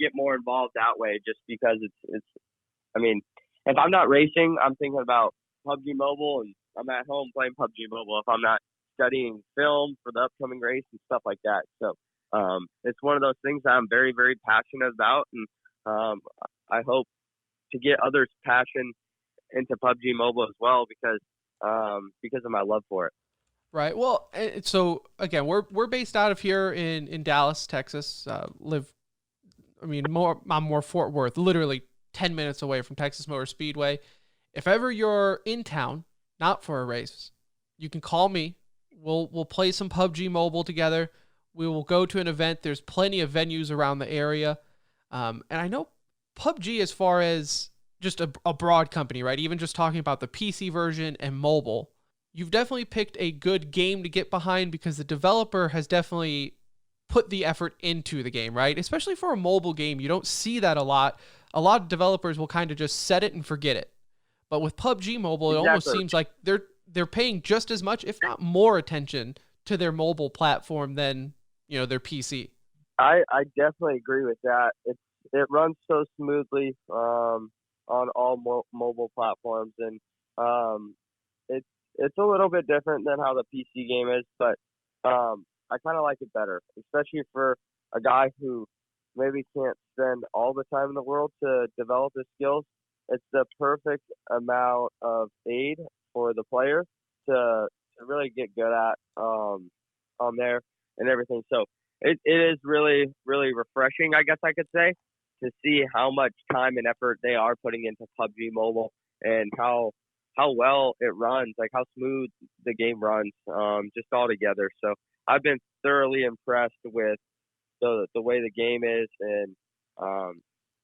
get more involved that way, just because it's. I mean, if I'm not racing, I'm thinking about PUBG Mobile, and I'm at home playing PUBG Mobile. If I'm not studying film for the upcoming race and stuff like that, so it's one of those things that I'm very, very passionate about, and I hope to get others' passion into PUBG Mobile as well because of my love for it. Right. Well, so again, we're based out of here in Dallas, Texas. I'm more Fort Worth, literally 10 minutes away from Texas Motor Speedway. If ever you're in town, not for a race, you can call me. We'll play some PUBG Mobile together. We will go to an event. There's plenty of venues around the area. And I know PUBG, as far as just a broad company, right? Even just talking about the PC version and mobile, you've definitely picked a good game to get behind because the developer has definitely put the effort into the game, right? Especially for a mobile game, you don't see that a lot. A lot of developers will kind of just set it and forget it. But with PUBG Mobile, it almost seems like they're paying just as much, if not more, attention to their mobile platform than their PC. I definitely agree with that. It runs so smoothly on all mobile platforms, and it's a little bit different than how the PC game is, but I kind of like it better, especially for a guy who maybe can't spend all the time in the world to develop his skills. It's the perfect amount of aid for the player to really get good at on there and everything. So it is really, really refreshing, I guess I could say, to see how much time and effort they are putting into PUBG Mobile and how well it runs, like how smooth the game runs, just all together. So I've been thoroughly impressed with the way the game is, and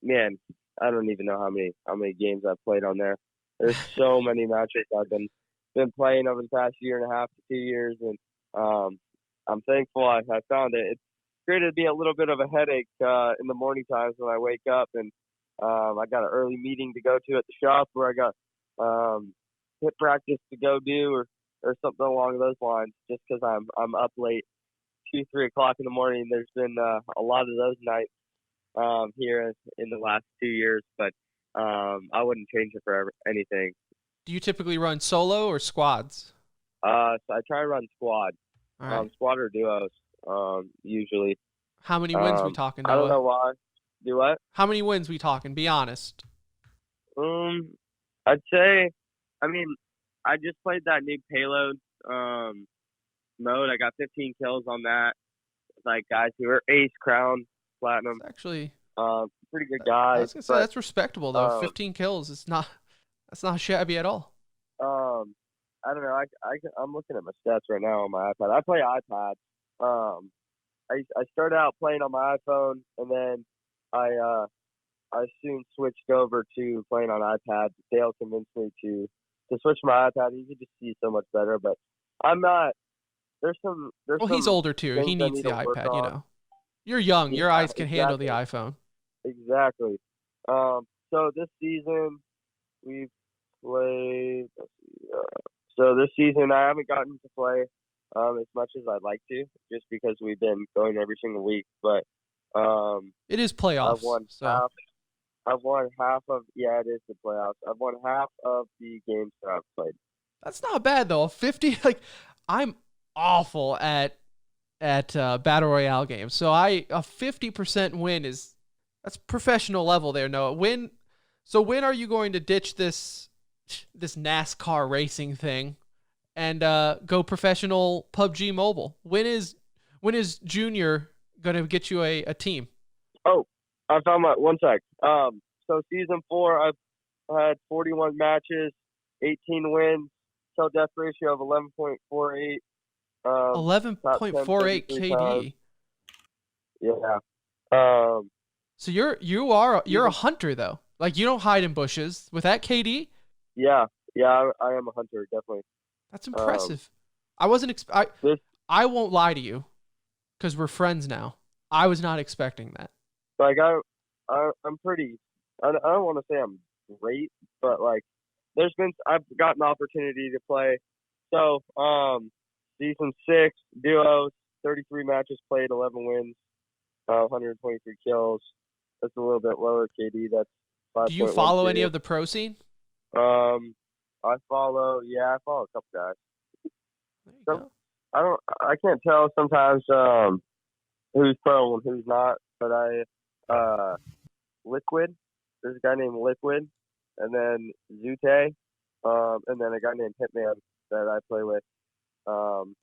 man, I don't even know how many games I've played on there. There's so many matches I've been playing over the past year and a half to 2 years, and I'm thankful I found it. It's great to be a little bit of a headache in the morning times when I wake up, and I got an early meeting to go to at the shop where I got hit practice to go do or something along those lines. Just because I'm up late, 2-3 o'clock in the morning. There's been a lot of those nights here in the last 2 years, but I wouldn't change it for anything. Do you typically run solo or squads? So I try to run squad, Right. squad or duos, usually. How many wins we talking, Noah? I don't know why. Do what? How many wins we talking? Be honest. I'd say, I just played that new payload mode. I got 15 kills on that. Like guys who are ace, crown, platinum. It's actually pretty good guys. I was gonna say that's respectable though. 15 kills. That's not shabby at all. I don't know. I'm looking at my stats right now on my iPad. I play iPad. I started out playing on my iPhone, and then I soon switched over to playing on iPad. Dale convinced me to switch to my iPad. You can just see so much better, but I'm not. Well, he's older too. He needs the iPad. You're young. Your eyes can handle the iPhone. Exactly. So this season we've played. So this season I haven't gotten to play as much as I'd like to, just because we've been going every single week. But it is playoffs. I've won half of. Yeah, it is the playoffs. I've won half of the games that I've played. That's not bad though. 50. Like I'm awful at battle royale games. So a 50% win that's professional level there, Noah. When are you going to ditch this NASCAR racing thing and go professional PUBG Mobile? When is Junior gonna get you a team? Oh, I found my one sec. So season 4, I've had 41 matches, 18 wins, total death ratio of 11.48. 11.48 KD. Yeah. So you're a hunter though. Like you don't hide in bushes with that KD. Yeah, I am a hunter, definitely. That's impressive. I wasn't. This, I won't lie to you, because we're friends now. I was not expecting that. like, I'm pretty. I don't want to say I'm great, but like, I've gotten the opportunity to play. So, season 6 duos, 33 matches played, 11 wins, 123 kills. That's a little bit lower KD. That's 5.1. Do you follow any of the pro scene? I follow a couple guys. There you go. I can't tell sometimes who's pro and who's not, but Liquid, there's a guy named Liquid, and then Zute, and then a guy named Hitman that I play with.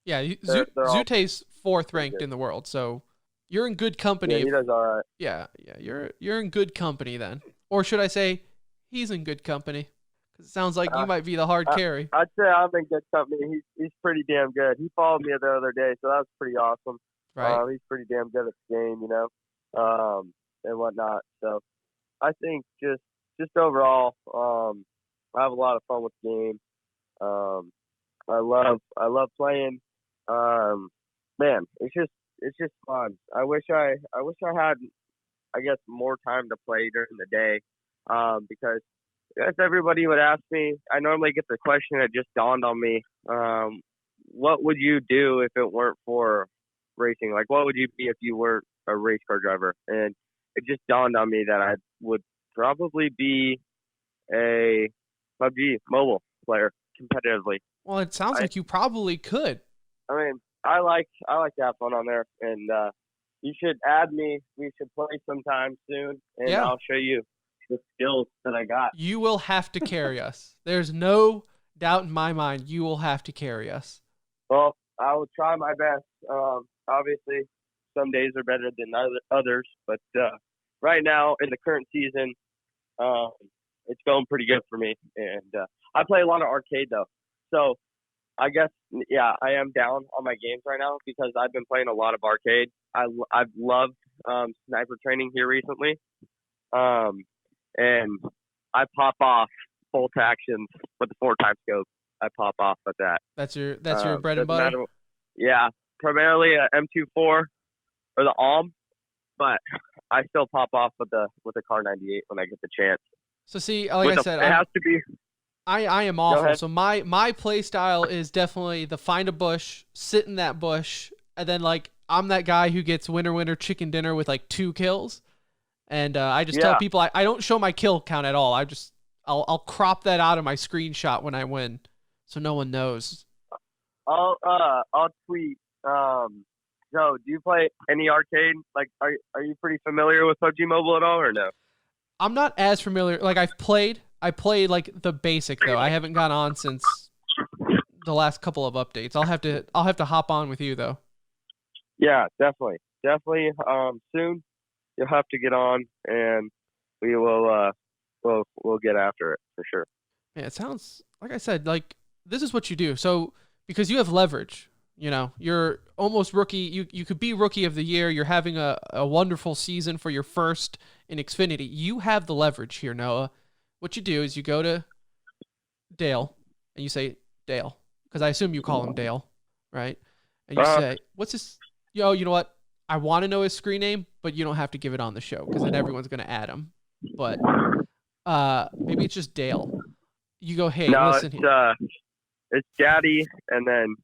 Yeah, they're Zute's 4th ranked in the world, so you're in good company. Yeah, he does all right. Yeah, you're in good company then. Or should I say, he's in good company? Because it sounds like you might be the hard carry. I'd say I'm in good company. He's pretty damn good. He followed me the other day, so that was pretty awesome. Right. He's pretty damn good at the game, and whatnot. So I think just overall, I have a lot of fun with the game. I love playing. Man, it's just fun. I wish I had, I guess, more time to play during the day, because as everybody would ask me, I normally get the question that just dawned on me. What would you do if it weren't for racing? Like, what would you be if you weren't a race car driver? And it just dawned on me that I would probably be a PUBG mobile player competitively. Well, it sounds like you probably could. I mean, I like to have fun on there, and you should add me. We should play sometime soon, and Yeah. I'll show you the skills that I got. You will have to carry us. There's no doubt in my mind you will have to carry us. Well, I will try my best. Obviously, some days are better than others, but right now in the current season, it's going pretty good for me. And I play a lot of arcade though, so I guess I am down on my games right now because I've been playing a lot of arcade. I've loved sniper training here recently, and I pop off bolt actions with the 4x scope. I pop off at that. That's your bread and butter. Yeah, primarily a M24 or the ALM, but I still pop off with the Car 98 when I get the chance. So see, like I said, it has to be. I am awful. So my play style is definitely the find a bush, sit in that bush, and then like I'm that guy who gets winner chicken dinner with like 2 kills, and I just tell people I don't show my kill count at all. I'll crop that out of my screenshot when I win, so no one knows. I'll tweet. Joe, do you play any arcade? Like, are you pretty familiar with PUBG Mobile at all, or no? I'm not as familiar. Like I played like the basic though. I haven't gone on since the last couple of updates. I'll have to hop on with you though. Yeah, definitely. Soon you'll have to get on, and we will. We'll get after it for sure. Yeah, it sounds like I said. Like this is what you do. So because you have leverage, you're almost rookie. You could be rookie of the year. You're having a wonderful season for your first in Xfinity. You have the leverage here, Noah. What you do is you go to Dale and you say, Dale, because I assume you call him Dale, right? And you say, what's his, you know what? I want to know his screen name, but you don't have to give it on the show because then everyone's going to add him. But maybe it's just Dale. You go, hey, listen here. It's Daddy, and then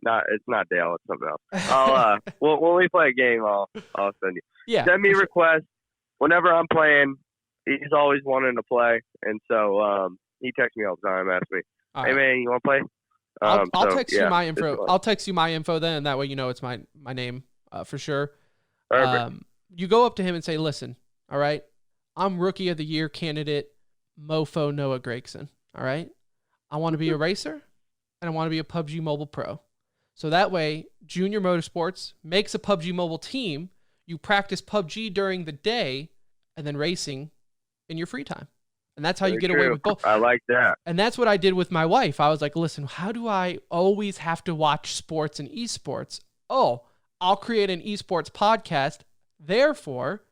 it's not Dale, it's something else. When we play a game, I'll send you. Yeah. Send me a request whenever I'm playing. He's always wanting to play, and so he texts me all the time, asks me, "Hey man, you want to play?" I'll text you my info. I'll text you my info then, and that way you know it's my name for sure. You go up to him and say, "Listen, all right, I'm Rookie of the Year candidate, Mofo Noah Gragson. All right, I want to be a racer, and I want to be a PUBG Mobile pro. So that way, Junior Motorsports makes a PUBG Mobile team. You practice PUBG during the day, and then racing in your free time. And that's how you get away with both." I like that. And that's what I did with my wife. I was like, listen, how do I always have to watch sports and esports? Oh, I'll create an esports podcast. Therefore,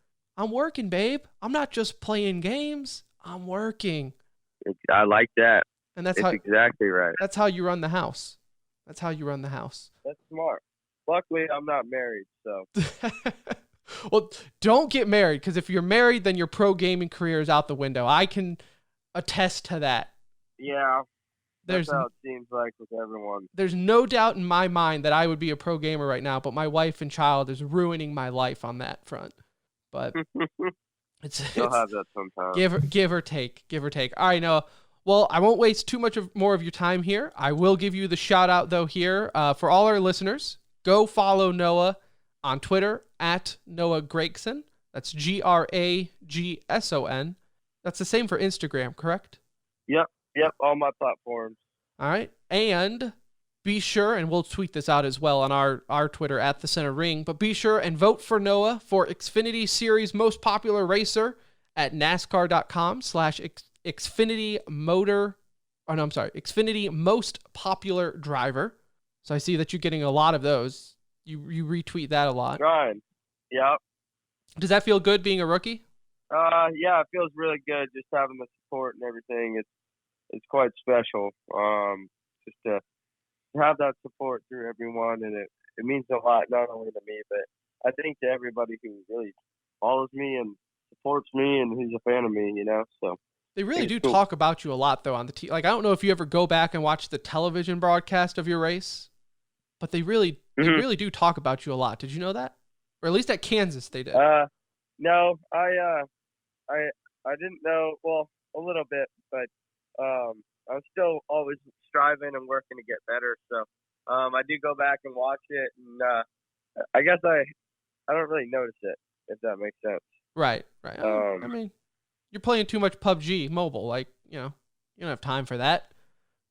I'm working, babe. I'm not just playing games. I'm working. I like that. And that's It's exactly right. That's how you run the house. That's how you run the house. That's smart. Luckily, I'm not married, so. Well, don't get married, because if you're married, then your pro gaming career is out the window. I can attest to that. Yeah, that's how it seems like with everyone. There's no doubt in my mind that I would be a pro gamer right now, but my wife and child is ruining my life on that front. But You'll have that sometime. Give or take. All right, Noah. Well, I won't waste too much more of your time here. I will give you the shout out though here for all our listeners. Go follow Noah on Twitter at Noah Gragson. That's Gragson. That's the same for Instagram, correct? Yep. All my platforms. All right, and be sure, and we'll tweet this out as well on our Twitter at the Center Ring, but be sure and vote for Noah for Xfinity Series Most Popular Racer at NASCAR.com/Xfinity Most Popular Driver. So I see that you're getting a lot of those. You retweet that a lot. Trying. Yep. Does that feel good being a rookie? Yeah, it feels really good just having the support and everything. It's quite special. Just to have that support through everyone, and it means a lot, not only to me, but I think to everybody who really follows me and supports me and who's a fan of me, so. They really do talk about you a lot, though, on the like, I don't know if you ever go back and watch the television broadcast of your race, but they really do talk about you a lot. Did you know that? Or at least at Kansas they did. No, I didn't know, well, a little bit, but I'm still always striving and working to get better. So I do go back and watch it, and I guess I don't really notice it, if that makes sense. Right. I mean, you're playing too much PUBG Mobile. Like, you don't have time for that.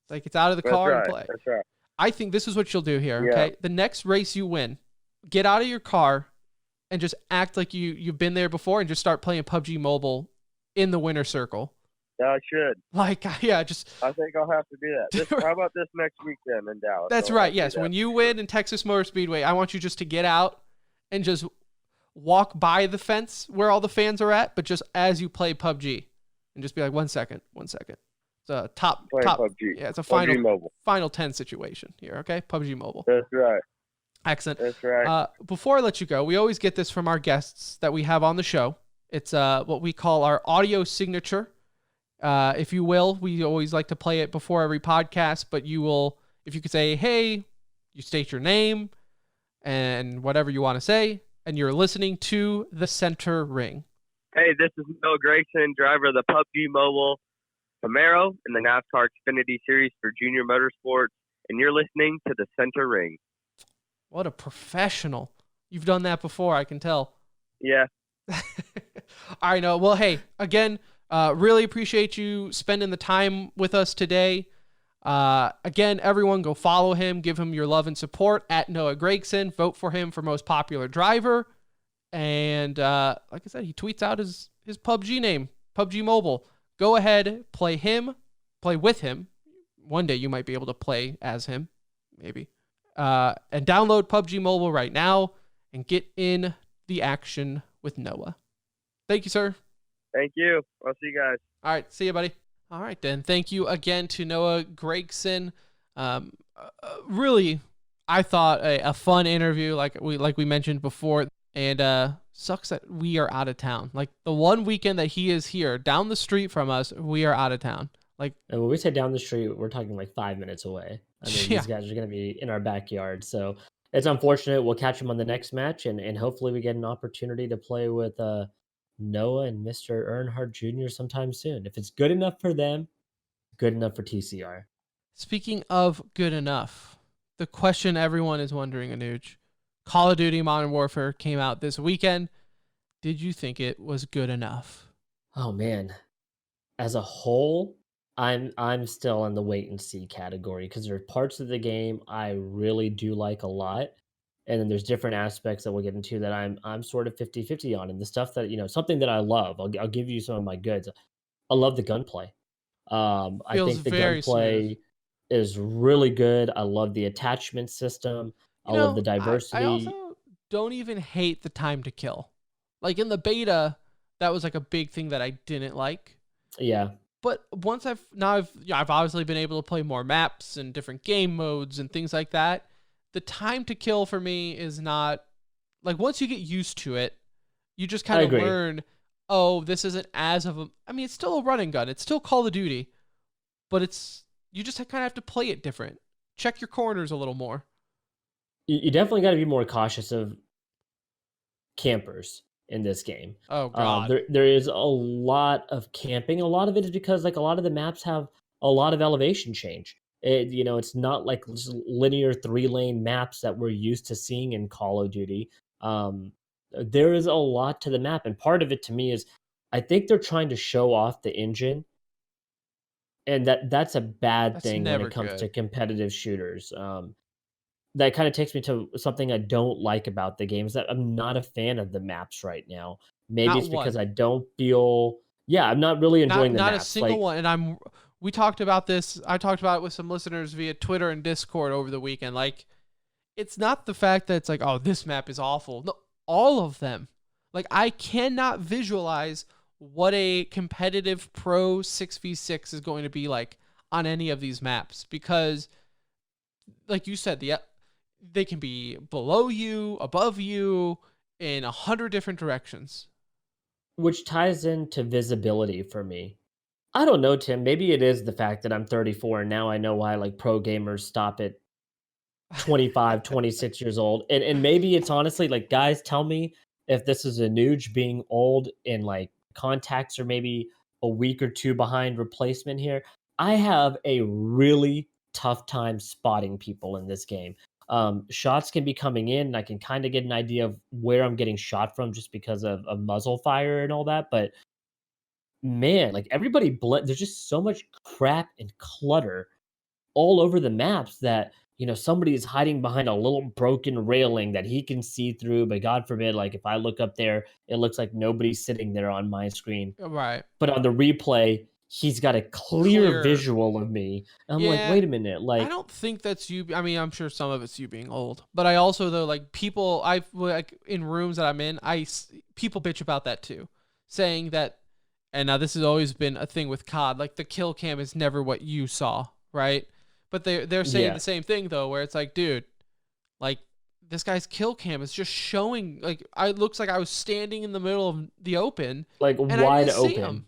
It's like, it's out of the car and play. That's right. I think this is what you'll do here, okay? The next race you win, get out of your car and just act like you've been there before and just start playing PUBG Mobile in the winner circle. Yeah, I should. Like, yeah, just... I think I'll have to do that. How about this next weekend in Dallas? That's right, yes. When you win in Texas Motor Speedway, I want you just to get out and just walk by the fence where all the fans are at, but just as you play PUBG. And just be like, one second. It's a top PUBG. Yeah, it's a final 10 situation here, okay? PUBG Mobile. That's right. Excellent. That's right. Before I let you go, we always get this from our guests that we have on the show. It's what we call our audio signature. If you will, we always like to play it before every podcast, but you will, if you could say, hey, you state your name and whatever you want to say, and you're listening to The Center Ring. Hey, this is Noah Gragson, driver of the PUBG Mobile Camaro in the NASCAR Xfinity Series for Junior Motorsports, and you're listening to The Center Ring. What a professional. You've done that before, I can tell. Yeah. All right, Noah. Well, hey, again, really appreciate you spending the time with us today. Again, everyone go follow him, give him your love and support at Noah Gragson, vote for him for most popular driver. And, like I said, he tweets out his PUBG name, PUBG Mobile. Go ahead, play with him. One day you might be able to play as him, maybe. And download PUBG Mobile right now and get in the action with Noah. Thank you, sir. Thank you. I'll see you guys. All right. See you, buddy. All right, then. Thank you again to Noah Gragson. Really, I thought a fun interview, like we mentioned before. And sucks that we are out of town. Like, the one weekend that he is here, down the street from us, we are out of town. Like, and when we say down the street, we're talking like 5 minutes away. I mean, these guys are going to be in our backyard. So it's unfortunate. We'll catch him on the next match, and hopefully we get an opportunity to play with Noah and Mr. Earnhardt Jr. sometime soon. If it's good enough for them, good enough for TCR. Speaking of good enough, the question everyone is wondering, Anuj, Call of Duty Modern Warfare came out this weekend. Did you think it was good enough? Oh man, as a whole, I'm still in the wait and see category, because there are parts of the game I really do like a lot, and then there's different aspects that we'll get into that I'm sort of 50-50 on. And the stuff that, something that I love, I'll give you some of my goods. I love the gunplay. I think the gunplay is really good. I love the attachment system. I love the diversity. I also don't even hate the time to kill. Like in the beta, that was like a big thing that I didn't like. Yeah. But once I've obviously been able to play more maps and different game modes and things like that. The time to kill for me is not like once you get used to it, you just I kind of agree. learn, oh, this isn't as of a, I mean, it's still a run and gun. It's still Call of Duty, but you just kind of have to play it different. Check your corners a little more. You definitely got to be more cautious of campers in this game. Oh God. There is a lot of camping. A lot of it is because like a lot of the maps have a lot of elevation change. It's not like just linear 3-lane maps that we're used to seeing in Call of Duty. There is a lot to the map, and part of it to me is I think they're trying to show off the engine, and that's a bad That's thing when never it comes to good. competitive shooters. That kind of takes me to something I don't like about the game is that I'm not a fan of the maps right now. Maybe Not it's because one. I don't feel, yeah, I'm not really enjoying the Not a maps. single Like, one. And we talked about this. I talked about it with some listeners via Twitter and Discord over the weekend. Like, it's not the fact that it's like, oh, this map is awful. No, all of them. Like, I cannot visualize what a competitive pro 6v6 is going to be like on any of these maps because, like you said, they can be below you, above you, in 100 different directions. which ties into visibility for me. I don't know, Tim. Maybe it is the fact that I'm 34 and now I know why like pro gamers stop at 25, 26 years old. And maybe it's honestly like guys tell me if this is a Nuge being old and like contacts are maybe a week or two behind replacement here. I have a really tough time spotting people in this game. Shots can be coming in and I can kind of get an idea of where I'm getting shot from just because of muzzle fire and all that. But man, like everybody there's just so much crap and clutter all over the maps that somebody is hiding behind a little broken railing that he can see through, but god forbid, like if I look up there it looks like nobody's sitting there on my screen, Right. but on the replay he's got a clear Clear. visual of me. I'm like, Yeah. wait a minute, I like, don't think that's you. I mean, I'm sure some of it's you being old, but I also though like people I like in rooms that I'm in, people bitch about that too, saying that. And now this has always been a thing with COD. Like the kill cam is never what you saw, right? But they're saying yeah, the same thing though, where it's like, dude, like this guy's kill cam is just showing like it looks like I was standing in the middle of the open like and I wide didn't see open. him.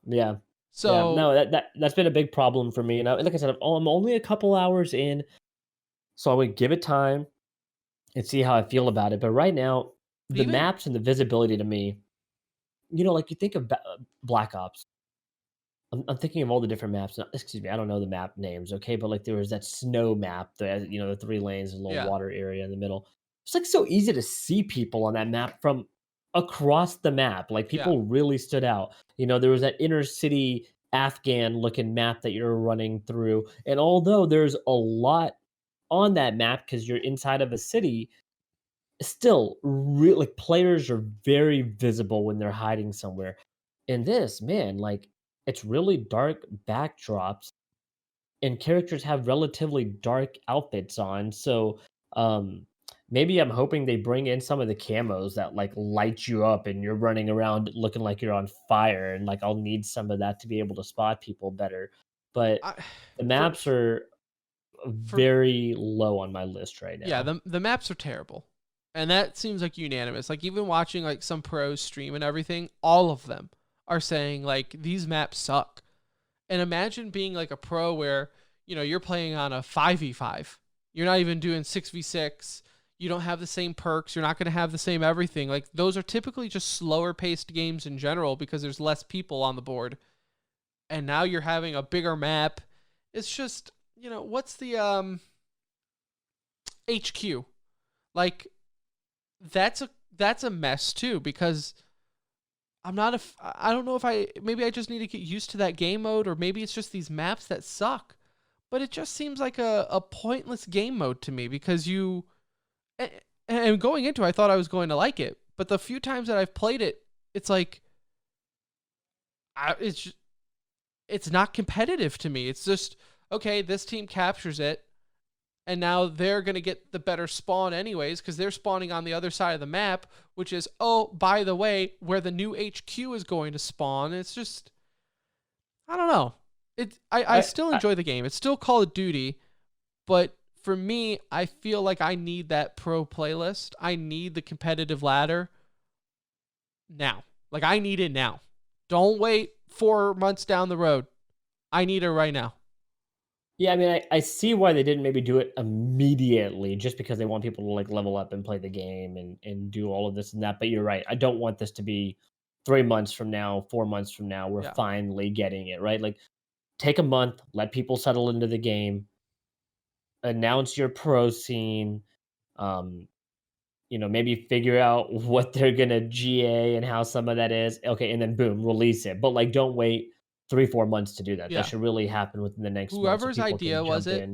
Yeah. Yeah, So no, that's been a big problem for me. And like I said, I'm only a couple hours in, so I would give it time and see how I feel about it. But right now, the even maps and the visibility to me, like you think of Black Ops. I'm thinking of all the different maps. Excuse me, I don't know the map names, okay? But like there was that snow map, the 3 lanes, a little yeah, water area in the middle. It's like so easy to see people on that map from across the map. Like yeah. people really stood out. There was that inner city Afghan looking map that you're running through. And although there's a lot on that map because you're inside of a city, still really like players are very visible when they're hiding somewhere. In this, man, like it's really dark backdrops and characters have relatively dark outfits on. So maybe I'm hoping they bring in some of the camos that like light you up and you're running around looking like you're on fire, and like I'll need some of that to be able to spot people better. But I the for maps are for very low on my list right yeah, now. the maps are terrible. And that seems like unanimous. Like even watching like some pros stream and everything, all of them are saying like these maps suck. And imagine being like a pro where, you're playing on a 5v5. You're not even doing 6v6. You don't have the same perks. You're not going to have the same everything. Like those are typically just slower paced games in general because there's less people on the board. And now you're having a bigger map. It's just, what's the HQ? Like that's a mess too because I don't know if maybe I just need to get used to that game mode or maybe it's just these maps that suck. But it just seems like a pointless game mode to me because and going into it, I thought I was going to like it. But the few times that I've played it, it's like it's not competitive to me. It's just okay, this team captures it and now they're going to get the better spawn anyways because they're spawning on the other side of the map, which is, oh, by the way, where the new HQ is going to spawn. It's just, I don't know. I still enjoy the game. It's still Call of Duty, but for me, I feel like I need that pro playlist. I need the competitive ladder now. Like, I need it now. Don't wait 4 months down the road. I need it right now. Yeah, I mean, I see why they didn't maybe do it immediately, just because they want people to like level up and play the game and do all of this and that. But you're right. I don't want this to be 3 months from now, 4 months from now, we're finally getting it, right? Like, take a month, let people settle into the game, announce your pro scene, maybe figure out what they're gonna GA and how some of that is. Okay, and then boom, release it. But like, don't wait 3-4 months to do that. Yeah. That should really happen within the next Whoever's month. So idea was it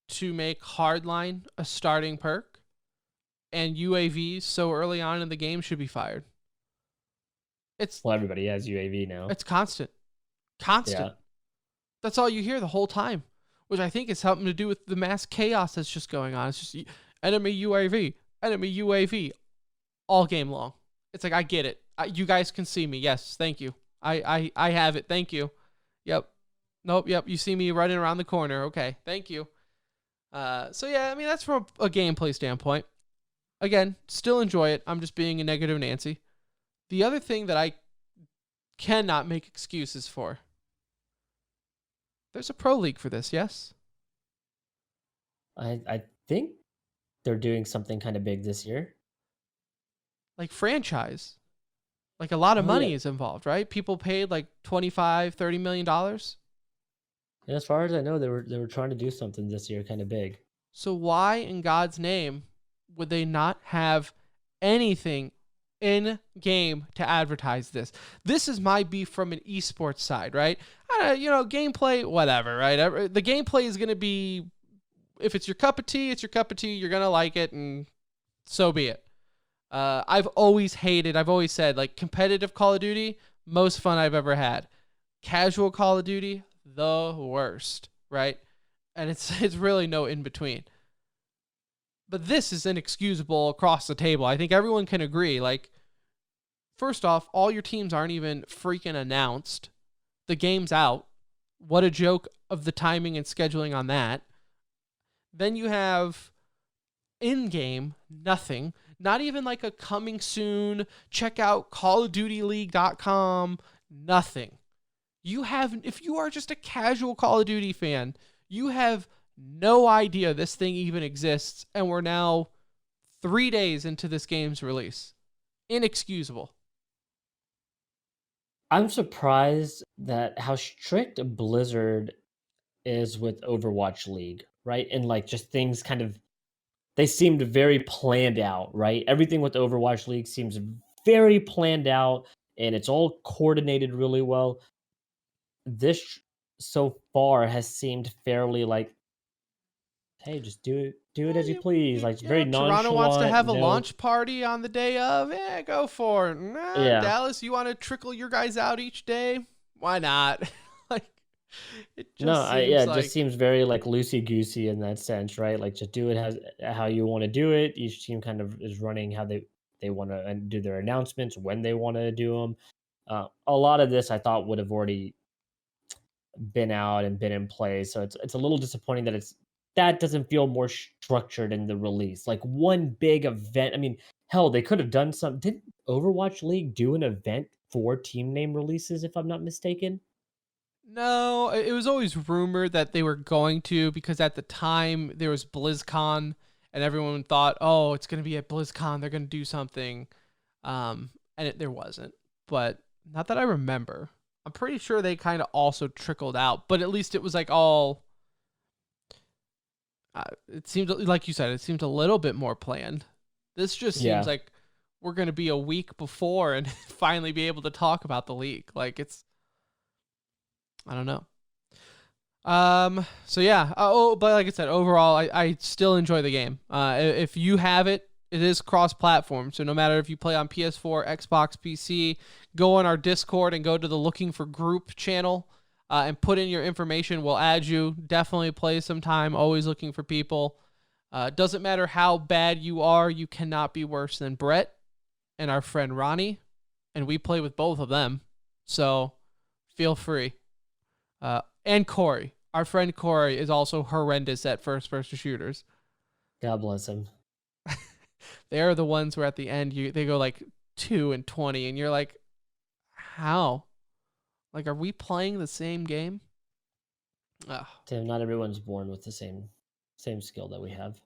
to make Hardline a starting perk and UAVs so early on in the game should be fired. Well, everybody has UAV now. It's constant. Yeah. That's all you hear the whole time, which I think is something to do with the mass chaos that's just going on. It's just enemy UAV all game long. It's like, I get it. You guys can see me. Yes, thank you. I have it. Thank you. Yep. Nope. Yep. You see me running around the corner. Okay. Thank you. So yeah, I mean, that's from a gameplay standpoint. Again, still enjoy it. I'm just being a negative Nancy. The other thing that I cannot make excuses for, there's a pro league for this. Yes. I think they're doing something kind of big this year. Like franchise. Like, a lot of money is involved, right? People paid like $25-30 million. And as far as I know, they were trying to do something this year kind of big. So why in God's name would they not have anything in game to advertise this? This is my beef from an esports side, right? Gameplay, whatever, right? The gameplay is going to be, if it's your cup of tea, it's your cup of tea. You're going to like it, and so be it. I've always said, like, competitive Call of Duty, most fun I've ever had. Casual Call of Duty, the worst, right? And it's really no in between. But this is inexcusable across the table. I think everyone can agree. Like, first off, all your teams aren't even freaking announced. The game's out. What a joke of the timing and scheduling on that. Then you have in-game nothing. Not even like a coming soon, check out callofdutyleague.com, nothing. If you are just a casual Call of Duty fan, you have no idea this thing even exists, and we're now 3 days into this game's release. Inexcusable. I'm surprised that how strict Blizzard is with Overwatch League, right? And like, just things kind of, they seemed very planned out, right? Everything with Overwatch League seems very planned out, and it's all coordinated really well. This so far has seemed fairly like, hey, just do it as you please. Like, it's very nonchalant. Toronto wants to have a launch party on the day of. Go for it. Dallas, you want to trickle your guys out each day? Why not? Like, it just it just seems very like loosey goosey in that sense, right? Like, just do it how you want to do it. Each team kind of is running how they want to do their announcements when they want to do them. A lot of this I thought would have already been out and been in play, so it's a little disappointing that doesn't feel more structured in the release. Like, one big event. I mean, hell, they could have done some. Didn't Overwatch League do an event for team name releases, if I'm not mistaken? No, it was always rumored that they were going to, because at the time there was BlizzCon and everyone thought, oh, it's going to be at BlizzCon, they're going to do something. There wasn't. But not that I remember. I'm pretty sure they kind of also trickled out, but at least it was like all... it seemed, like you said, it seemed a little bit more planned. This just seems like we're going to be a week before and finally be able to talk about the league. Like, it's... I don't know. So yeah. But like I said, overall, I still enjoy the game. If you have it, it is cross-platform. So no matter if you play on PS4, Xbox, PC, go on our Discord and go to the Looking for Group channel and put in your information. We'll add you. Definitely play some time. Always looking for people. Doesn't matter how bad you are, you cannot be worse than Brett and our friend Ronnie, and we play with both of them. So feel free. And Corey. Our friend Corey is also horrendous at first-person shooters. God bless him. They're the ones where at the end they go like 2 and 20, and you're like, how? Like, are we playing the same game? Ugh. Tim, not everyone's born with the same skill that we have.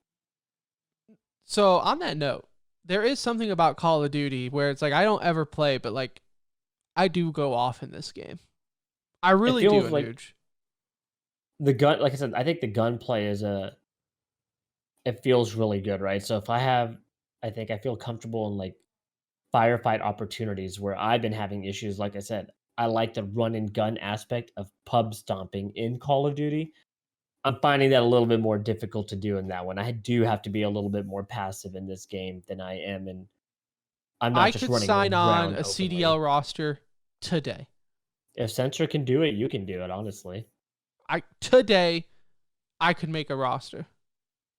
So on that note, there is something about Call of Duty where it's like I don't ever play, but like I do go off in this game. I really do, Anuj. The gun, like I said, I think the gunplay it feels really good, right? So if I feel comfortable in like firefight opportunities where I've been having issues. Like I said, I like the run and gun aspect of pub stomping in Call of Duty. I'm finding that a little bit more difficult to do in that one. I do have to be a little bit more passive in this game than I am, and I'm not just running around. I could sign on a CDL roster today. If Sensor can do it, you can do it, honestly. Today, I could make a roster.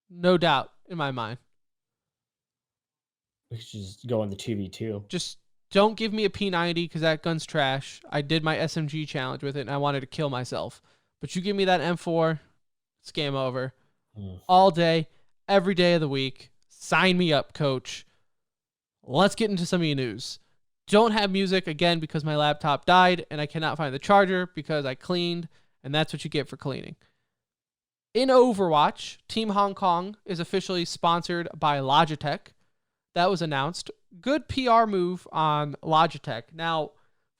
No doubt in my mind. We should just go on the 2v2. Just don't give me a P90 because that gun's trash. I did my SMG challenge with it, and I wanted to kill myself. But you give me that M4, it's game over. All day, every day of the week. Sign me up, coach. Let's get into some of your news. Don't have music, again, because my laptop died, and I cannot find the charger because I cleaned, and that's what you get for cleaning. In Overwatch, Team Hong Kong is officially sponsored by Logitech. That was announced. Good PR move on Logitech. Now,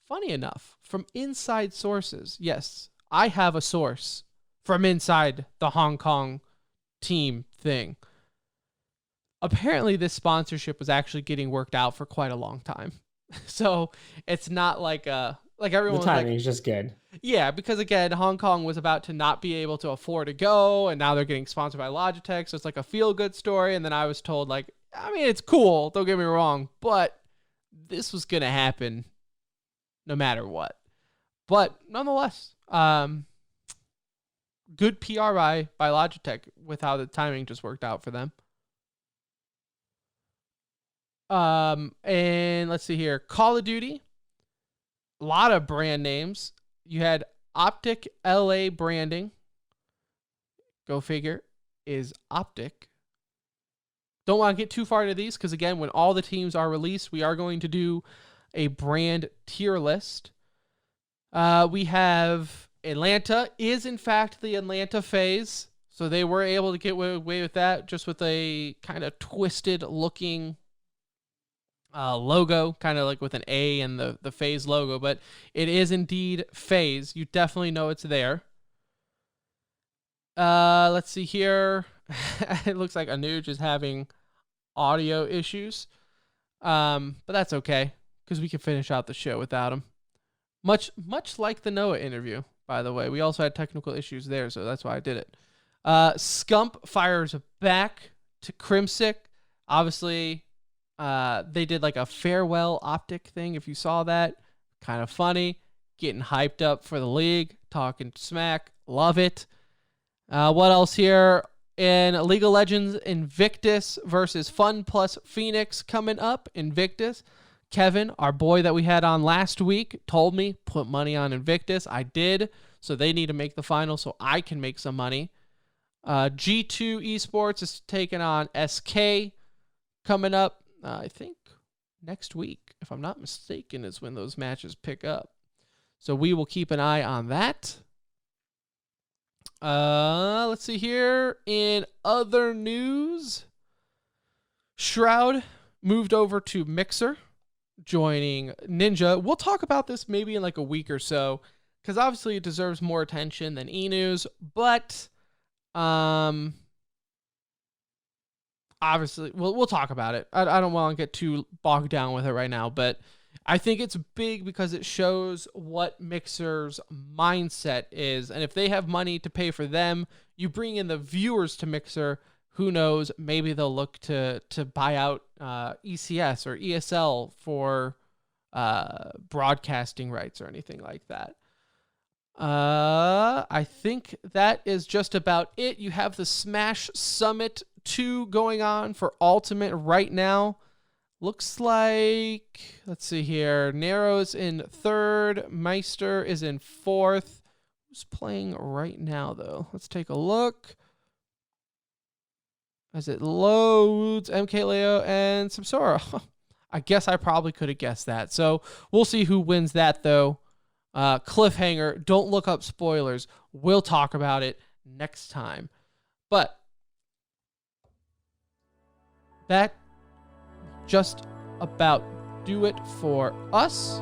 funny enough, from inside sources, yes, I have a source from inside the Hong Kong team thing. Apparently, this sponsorship was actually getting worked out for quite a long time. So it's not like everyone. The timing is just good. Yeah, because again, Hong Kong was about to not be able to afford to go, and now they're getting sponsored by Logitech, so it's like a feel-good story. And then I was told, like, I mean, it's cool, don't get me wrong, but this was gonna happen no matter what. But nonetheless, good PR by Logitech with how the timing just worked out for them. And let's see here. Call of Duty. A lot of brand names. You had Optic LA branding. Go figure. Is Optic. Don't want to get too far into these because, again, when all the teams are released, we are going to do a brand tier list. We have Atlanta is, in fact, the Atlanta phase. So they were able to get away with that just with a kind of twisted looking logo, kind of like with an A and the phase logo, but it is indeed phase. You definitely know it's there. Let's see here. It looks like Anuj is having audio issues, but that's okay because we can finish out the show without him. Much like the Noah interview, by the way. We also had technical issues there, so that's why I did it. Scump fires back to Crimsic. Obviously, they did like a farewell Optic thing, if you saw that. Kind of funny. Getting hyped up for the league. Talking smack. Love it. What else here? In League of Legends, Invictus versus Fun Plus Phoenix coming up. Invictus. Kevin, our boy that we had on last week, told me, put money on Invictus. I did. So they need to make the final so I can make some money. G2 Esports is taking on SK coming up. I think next week, if I'm not mistaken, is when those matches pick up. So we will keep an eye on that. Let's see here. In other news, Shroud moved over to Mixer, joining Ninja. We'll talk about this maybe in like a week or so, because obviously it deserves more attention than E-News, but obviously, we'll talk about it. I don't want to get too bogged down with it right now, but I think it's big because it shows what Mixer's mindset is. And if they have money to pay for them, you bring in the viewers to Mixer, who knows, maybe they'll look to buy out ECS or ESL for broadcasting rights or anything like that. I think that is just about it. You have the Smash Summit 2 going on for Ultimate right now. Looks like, let's see here, Nero's in 3rd, Meister is in 4th. Who's playing right now, though? Let's take a look. As it loads, MK Leo and Samsora. I guess I probably could have guessed that. So we'll see who wins that, though. Cliffhanger, don't look up spoilers. We'll talk about it next time. But that just about do it for us.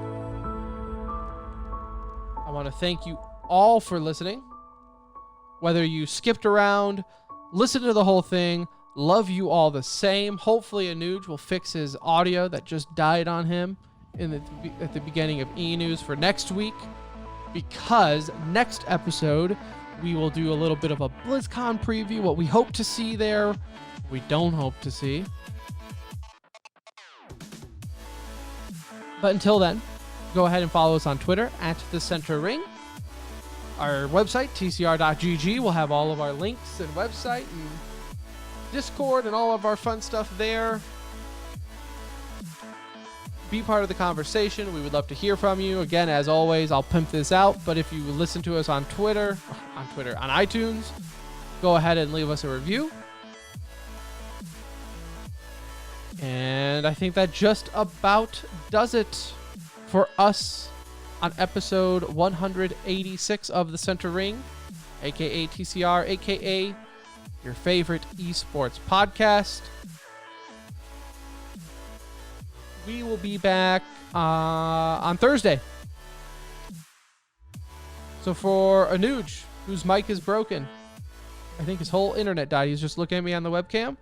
I want to thank you all for listening. Whether you skipped around, listened to the whole thing, love you all the same. Hopefully Anuj will fix his audio that just died on him at the beginning of E-News for next week, because next episode we will do a little bit of a BlizzCon preview, what we hope to see there, we don't hope to see. But until then, go ahead and follow us on Twitter at The Center Ring. Our website, tcr.gg, will have all of our links and website and Discord and all of our fun stuff there. Be part of the conversation. We would love to hear from you. Again, as always, I'll pimp this out, but if you listen to us on on iTunes, go ahead and leave us a review. And I think that just about does it for us on episode 186 of The Center Ring, aka TCR, aka your favorite esports podcast. We will be back on Thursday. So for Anuj, whose mic is broken, I think his whole internet died. He's just looking at me on the webcam.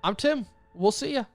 I'm Tim. We'll see ya.